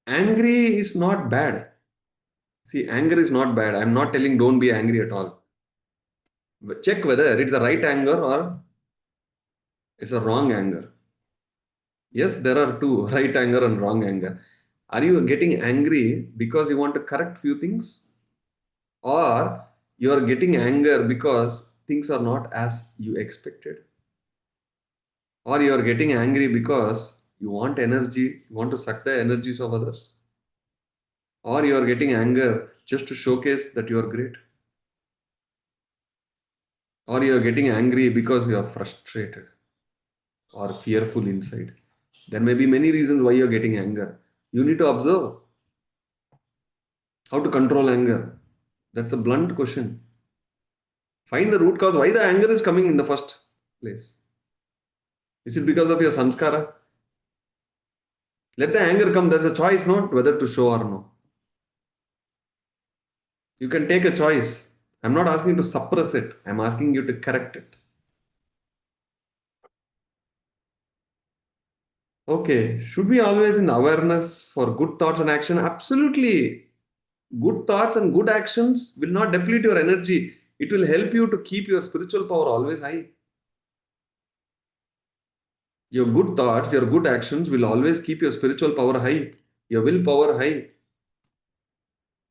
Angry is not bad. See, anger is not bad. I'm not telling don't be angry at all. But check whether it's a right anger or it's a wrong anger. Yes, there are two, right anger and wrong anger. Are you getting angry because you want to correct few things? Or you are getting anger because things are not as you expected? Or you are getting angry because you want energy, you want to suck the energies of others? Or you are getting anger just to showcase that you are great? Or you are getting angry because you are frustrated or fearful inside? There may be many reasons why you are getting anger. You need to observe how to control anger. That's a blunt question. Find the root cause why the anger is coming in the first place. Is it because of your samskara? Let the anger come. There's a choice, not whether to show or no. You can take a choice. I'm not asking you to suppress it. I'm asking you to correct it. Okay. Should we always in awareness for good thoughts and action? Absolutely. Good thoughts and good actions will not deplete your energy. It will help you to keep your spiritual power always high. Your good thoughts, your good actions will always keep your spiritual power high, your willpower high.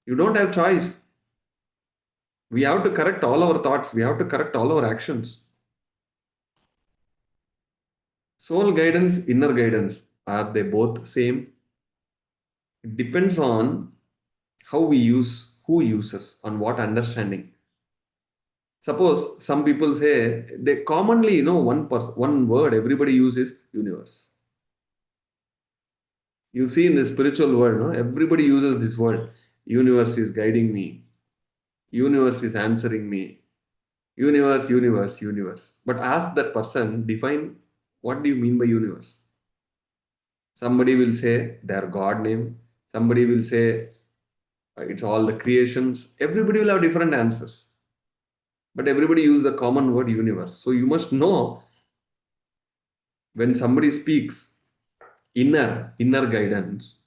You don't have choice. We have to correct all our thoughts. We have to correct all our actions. Soul guidance, inner guidance, are they both same? It depends on how we use, who uses, on what understanding. Suppose some people say they commonly, one word everybody uses universe. You see in the spiritual world, no, everybody uses this word. Universe is guiding me. Universe is answering me. Universe, universe, universe. But ask that person, define what do you mean by universe? Somebody will say their God name. Somebody will say it's all the creations. Everybody will have different answers. But everybody use the common word universe. So you must know when somebody speaks inner guidance,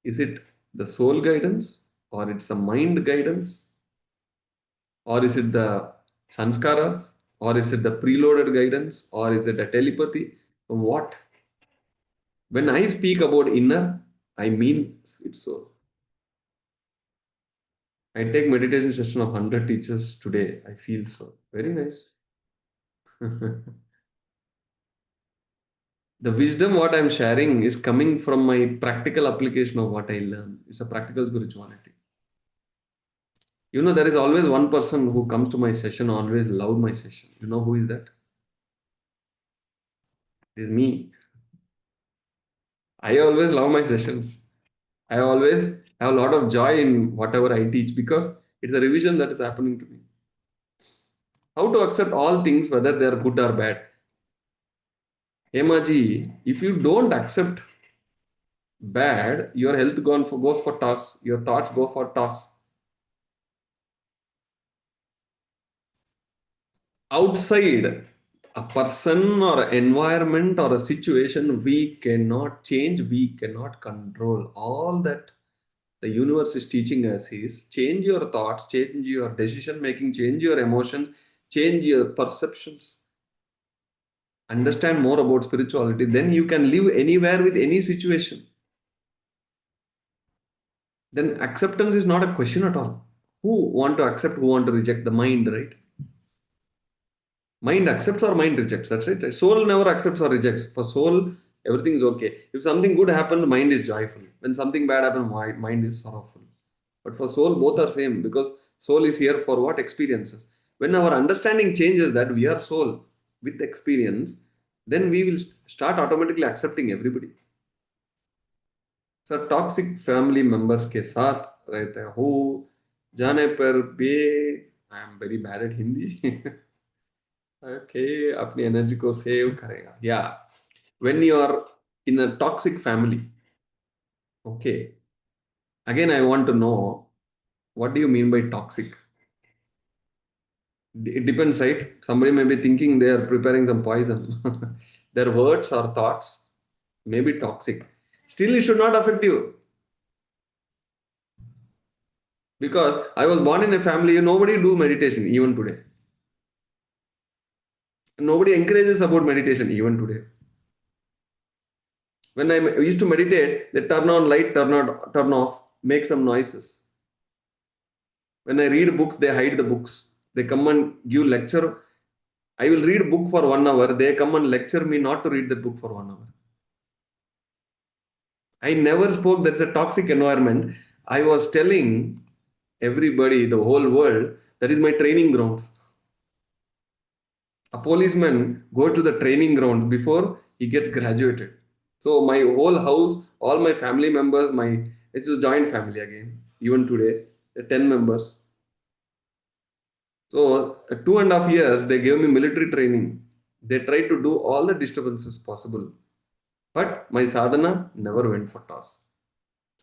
is it the soul guidance or it's the mind guidance or is it the sanskaras or is it the preloaded guidance or is it a telepathy? What? When I speak about inner, I mean it's soul. I take meditation session of 100 teachers today. I feel so. Very nice. The wisdom what I'm sharing is coming from my practical application of what I learn. It's a practical spirituality. There is always one person who comes to my session, always love my session. You know who is that? It is me. I always love my sessions. I always have a lot of joy in whatever I teach because it's a revision that is happening to me. How to accept all things, whether they are good or bad. Hemaji, if you don't accept bad, your health goes for toss, your thoughts go for toss. Outside a person or environment or a situation, we cannot change, we cannot control. All that the universe is teaching us is change your thoughts, change your decision making, change your emotions, change your perceptions. Understand more about spirituality, then you can live anywhere with any situation. Then acceptance is not a question at all. Who want to accept, who want to reject? The mind, right? Mind accepts or mind rejects. That's right. Soul never accepts or rejects. For soul, everything is okay. If something good happens, mind is joyful. When something bad happens, mind is sorrowful. But for soul, both are same because soul is here for what? Experiences. When our understanding changes that we are soul with experience, then we will start automatically accepting everybody. So toxic family members के साथ रहते हो जाने पर भी I am very bad at Hindi okay अपनी energy को save करेगा या when you are in a toxic family okay again I want to know what do you mean by toxic it depends right somebody may be thinking they are preparing some poison their words or thoughts may be toxic still it should not affect you. Because I was born in a family, nobody do meditation even today. Nobody encourages about meditation even today. When I used to meditate, they turn on light, turn off, make some noises. When I read books, they hide the books. They come and give lecture. I will read book for 1 hour. They come and lecture me not to read the book for 1 hour. I never spoke that's a toxic environment. I was telling everybody, the whole world, that is my training grounds. A policeman go to the training ground before he gets graduated. So my whole house, all my family members, it's a joint family again. Even today, the 10 members. So 2.5 years they gave me military training. They tried to do all the disturbances possible. But my sadhana never went for toss.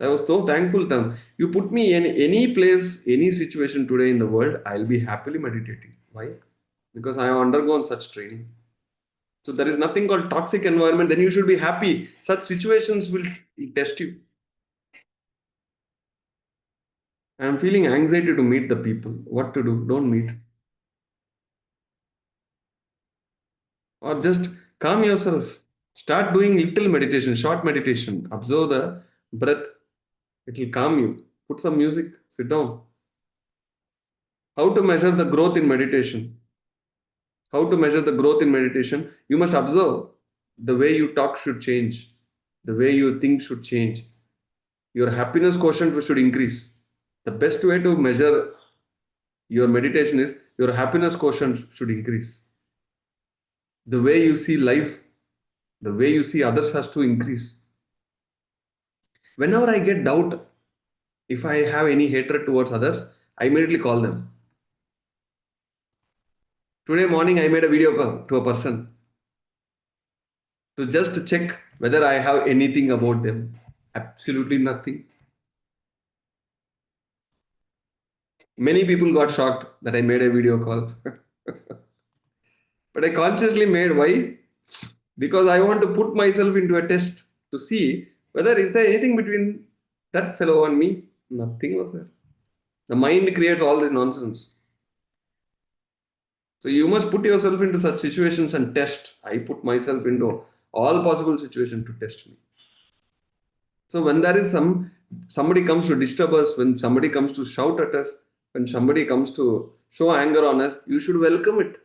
I was so thankful to them. You put me in any place, any situation today in the world, I'll be happily meditating. Why? Because I have undergone such training. So there is nothing called toxic environment. Then you should be happy. Such situations will test you. I am feeling anxiety to meet the people. What to do? Don't meet. Or just calm yourself. Start doing little meditation, short meditation. Observe the breath. It will calm you. Put some music. Sit down. How to measure the growth in meditation? How to measure the growth in meditation? You must observe the way you talk should change. The way you think should change. Your happiness quotient should increase. The best way to measure your meditation is your happiness quotient should increase. The way you see life, the way you see others has to increase. Whenever I get doubt, if I have any hatred towards others, I immediately call them. Today morning, I made a video call to a person to just check whether I have anything about them. Absolutely nothing. Many people got shocked that I made a video call. But I consciously made. Why? Because I want to put myself into a test to see whether is there anything between that fellow and me. Nothing was there. The mind creates all this nonsense. So you must put yourself into such situations and test. I put myself into all possible situations to test me. So when there is somebody comes to disturb us, when somebody comes to shout at us, when somebody comes to show anger on us, you should welcome it.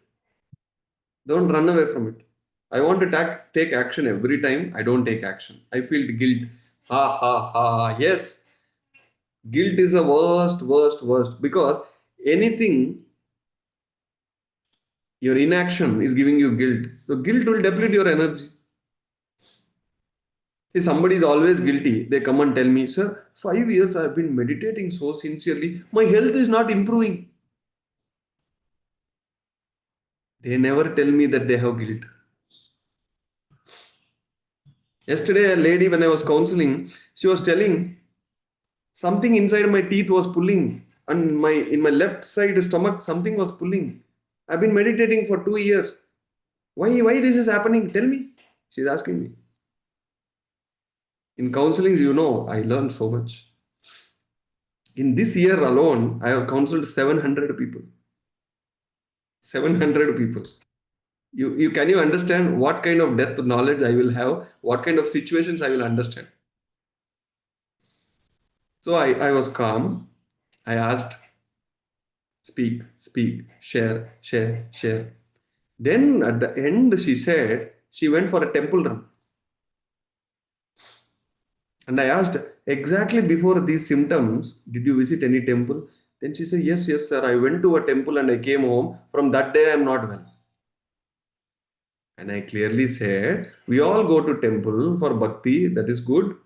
Don't run away from it. I want to take action every time. I don't take action. I feel guilt. Ha ha ha. Yes, guilt is the worst, worst, worst because anything, your inaction is giving you guilt. So guilt will deplete your energy. See, somebody is always guilty. They come and tell me, sir, 5 years I've been meditating so sincerely. My health is not improving. They never tell me that they have guilt. Yesterday, a lady, when I was counseling, she was telling something inside my teeth was pulling, and in my left side stomach, something was pulling. I've been meditating for 2 years. Why this is happening? Tell me. She's asking me. In counseling, I learned so much. In this year alone, I have counseled 700 people. 700 people. You can you understand what kind of depth knowledge I will have, what kind of situations I will understand. So I was calm. I asked, speak, share. Then at the end, she said she went for a temple run. And I asked, exactly before these symptoms, did you visit any temple? Then she said, yes, sir. I went to a temple and I came home. From that day, I am not well. And I clearly said, we all go to temple for bhakti. That is good.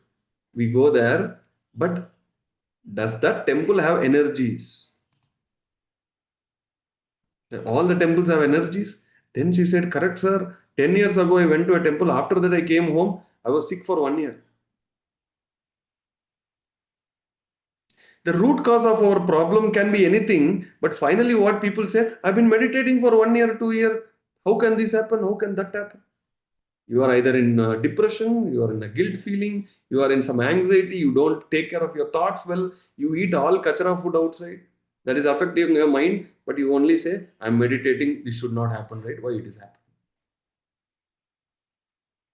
We go there. But does that temple have energies? All the temples have energies. Then she said, correct, sir. 10 years ago, I went to a temple. After that, I came home. I was sick for 1 year. The root cause of our problem can be anything, but finally, what people say, I've been meditating for 1 year, 2 year. How can this happen? How can that happen? You are either in depression, you are in a guilt feeling, you are in some anxiety, you don't take care of your thoughts well, you eat all kachara food outside. That is affecting your mind, but you only say, I'm meditating, this should not happen, right? Why it is happening?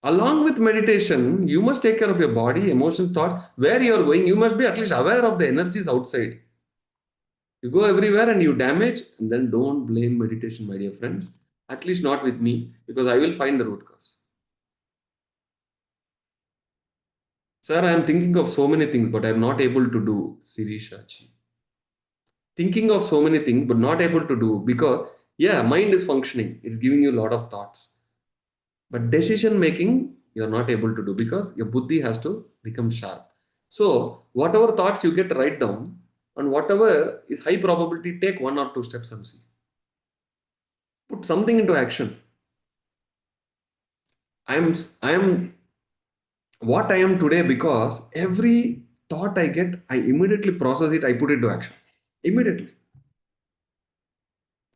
Along with meditation, you must take care of your body, emotion, thought. Where you are going, you must be at least aware of the energies outside. You go everywhere and you damage, and then don't blame meditation, my dear friends. At least not with me, because I will find the root cause. Sir, I am thinking of so many things, but I am not able to do, Sirishachi. thinking of so many things but not able to do because, yeah, mind is functioning, it's giving you a lot of thoughts, but decision making you're not able to do because your buddhi has to become sharp. So whatever thoughts you get, write down, and whatever is high probability, take one or two steps and see, put something into action. I am what I am today because every thought I get, I immediately process it, I put it to action immediately.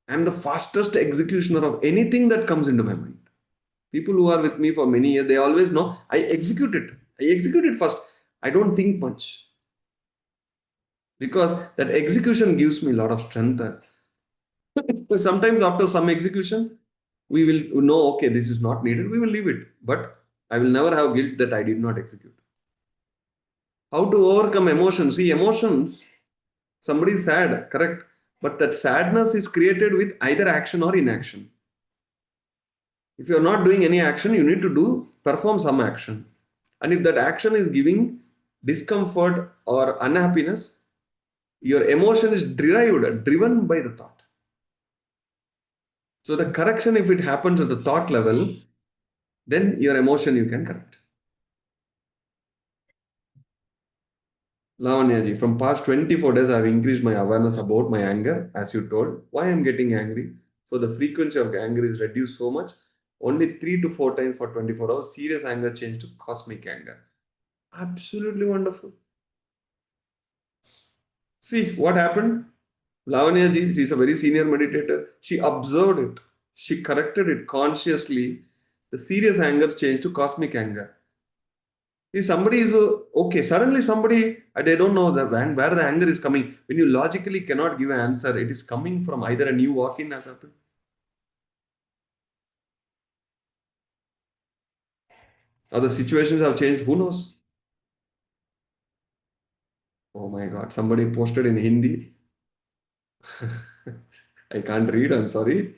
I'm the fastest executioner of anything that comes into my mind. People who are with me for many years, they always know I execute it. I execute it first. I don't think much because that execution gives me a lot of strength. Sometimes after some execution, we will know, okay, this is not needed. We will leave it. But I will never have guilt that I did not execute. How to overcome emotions? See, emotions, somebody is sad, correct? But that sadness is created with either action or inaction. If you are not doing any action, you need to perform some action. And if that action is giving discomfort or unhappiness, your emotion is driven by the thought. So the correction, if it happens at the thought level, then your emotion you can correct. Lavanyaji, from past 24 days, I've increased my awareness about my anger, as you told. Why I'm getting angry? So the frequency of anger is reduced so much. Only 3 to 4 times for 24 hours. Serious anger changed to cosmic anger. Absolutely wonderful. See what happened? Lavanya ji, she's a very senior meditator. She observed it. She corrected it consciously. The serious anger changed to cosmic anger. See, somebody is okay. Suddenly, somebody, they don't know where the anger is coming. When you logically cannot give an answer, it is coming from either a new walk in has happened, or the situations have changed. Who knows? Oh my God! Somebody posted in Hindi. I can't read. I'm sorry.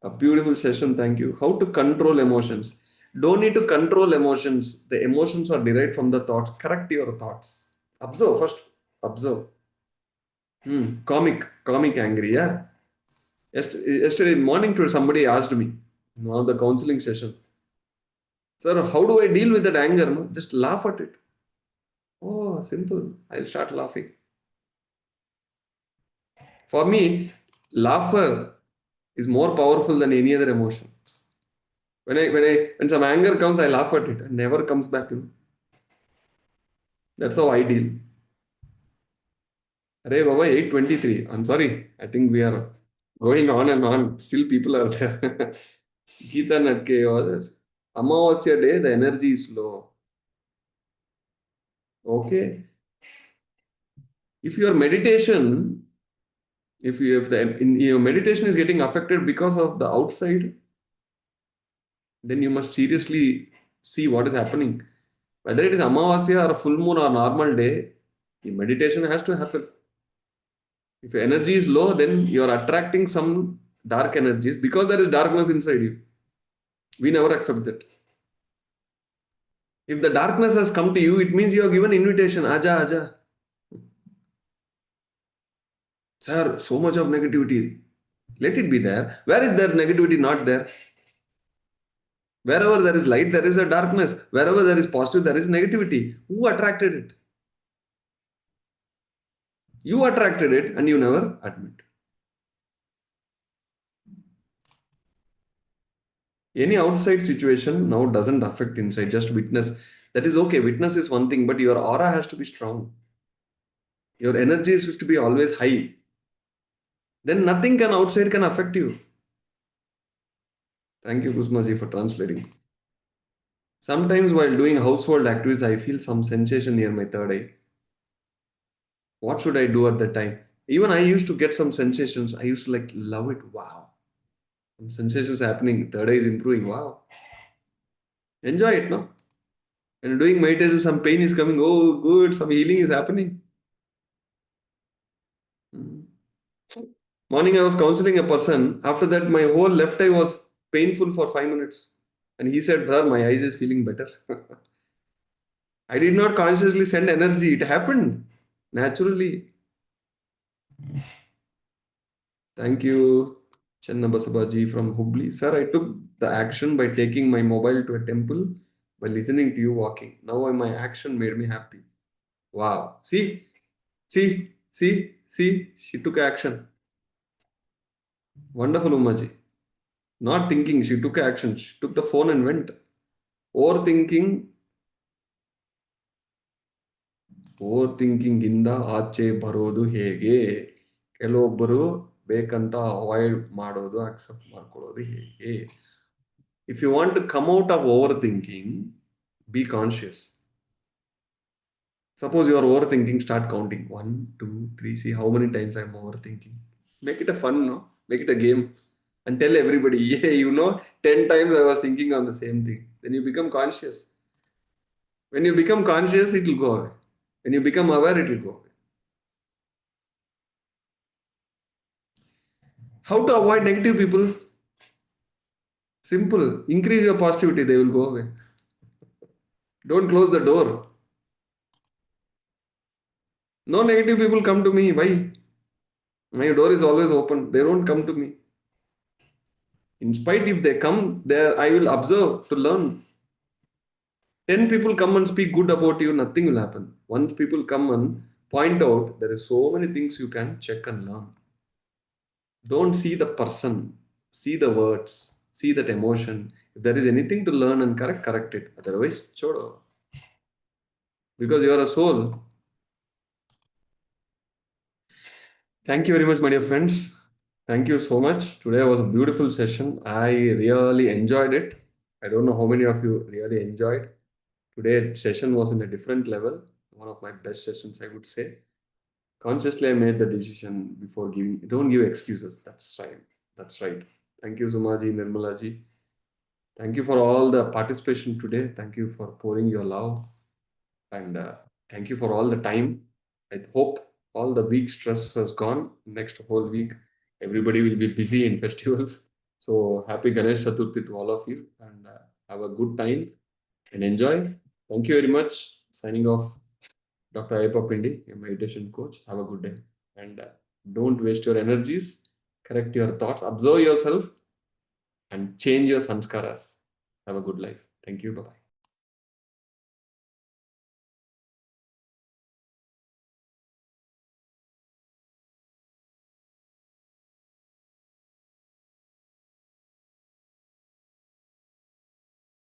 A beautiful session. Thank you. How to control emotions? Don't need to control emotions. The emotions are derived from the thoughts. Correct your thoughts. Observe first. Observe. Comic angry. Yeah. Yesterday morning, to somebody asked me, one of the counseling session, sir, how do I deal with that anger? No? Just laugh at it. Oh, simple. I'll start laughing. For me, laughter is more powerful than any other emotion. When some anger comes, I laugh at it and never comes back. That's how I deal. Arey Baba, 8:23. I'm sorry. I think we are going on and on. Still people are there. Geeta Natke, others. Amavasya day, the energy is low. Okay. If your meditation, if your meditation is getting affected because of the outside, then you must seriously see what is happening. Whether it is Amavasya or full moon or normal day, the meditation has to happen. If your energy is low, then you are attracting some dark energies because there is darkness inside you. We never accept that. If the darkness has come to you, it means you have given invitation. Aja, aja. Sir, so much of negativity. Let it be there. Where is there negativity not there? Wherever there is light, there is a darkness. Wherever there is positive, there is negativity. Who attracted it? You attracted it and you never admit. Any outside situation now doesn't affect inside, just witness. That is okay. Witness is one thing, but your aura has to be strong. Your energy is to be always high. Then nothing can outside can affect you. Thank you, Kusmaji, for translating. Sometimes while doing household activities, I feel some sensation near my third eye. What should I do at that time? Even I used to get some sensations. I used to like love it. Wow. Some sensations happening. Third eye is improving. Wow. Enjoy it, no? And doing meditation, some pain is coming. Oh, good. Some healing is happening. Mm. Morning, I was counseling a person. After that, my whole left eye was painful for 5 minutes. And he said, sir, my eyes is feeling better. I did not consciously send energy. It happened naturally. Thank you, Channa Basabaji from Hubli. Sir, I took the action by taking my mobile to a temple by listening to you walking. Now my action made me happy. Wow. See, she took action. Wonderful, Umaji. Not thinking, she took action. She took the phone and went. Overthinking, overthinking ಇಂದ ಆಚೆ ಬರೋದು ಹೇಗೆ? ಕೆಲವೊಬ್ಬರು ಬೇಕಂತ avoid ಮಾಡೋದು accept ಮಾಡ್ಕೊಳ್ಳೋದು ಹೇಗೆ? If you want to come out of overthinking, be conscious. Suppose you are overthinking, start counting. One, two, three. See how many times I'm overthinking. Make it a fun, no? Make it a game. And tell everybody, yeah, 10 times I was thinking on the same thing. Then you become conscious. When you become conscious, it will go away. When you become aware, it will go away. How to avoid negative people? Simple. Increase your positivity, they will go away. Don't close the door. No negative people come to me. Why? My door is always open. They don't come to me. In spite, if they come there, I will observe to learn. 10 people come and speak good about you, nothing will happen. Once people come and point out, there is so many things you can check and learn. Don't see the person, see the words, see that emotion. If there is anything to learn and correct, correct it. Otherwise, chodo. Because you are a soul. Thank you very much, my dear friends. Thank you so much. Today was a beautiful session. I really enjoyed it. I don't know how many of you really enjoyed. Today session was in a different level. One of my best sessions, I would say. Consciously, I made the decision before giving. Don't give excuses. That's right. That's right. Thank you, Sumaji, Nirmalaji. Thank you for all the participation today. Thank you for pouring your love. And thank you for all the time. I hope all the week stress has gone. Next whole week, everybody will be busy in festivals. So happy Ganesh Chaturthi to all of you. And have a good time and enjoy. Thank you very much. Signing off. Dr. Ayyappa Pindi, a meditation coach. Have a good day. And don't waste your energies. Correct your thoughts. Observe yourself and change your sanskaras. Have a good life. Thank you. Bye bye.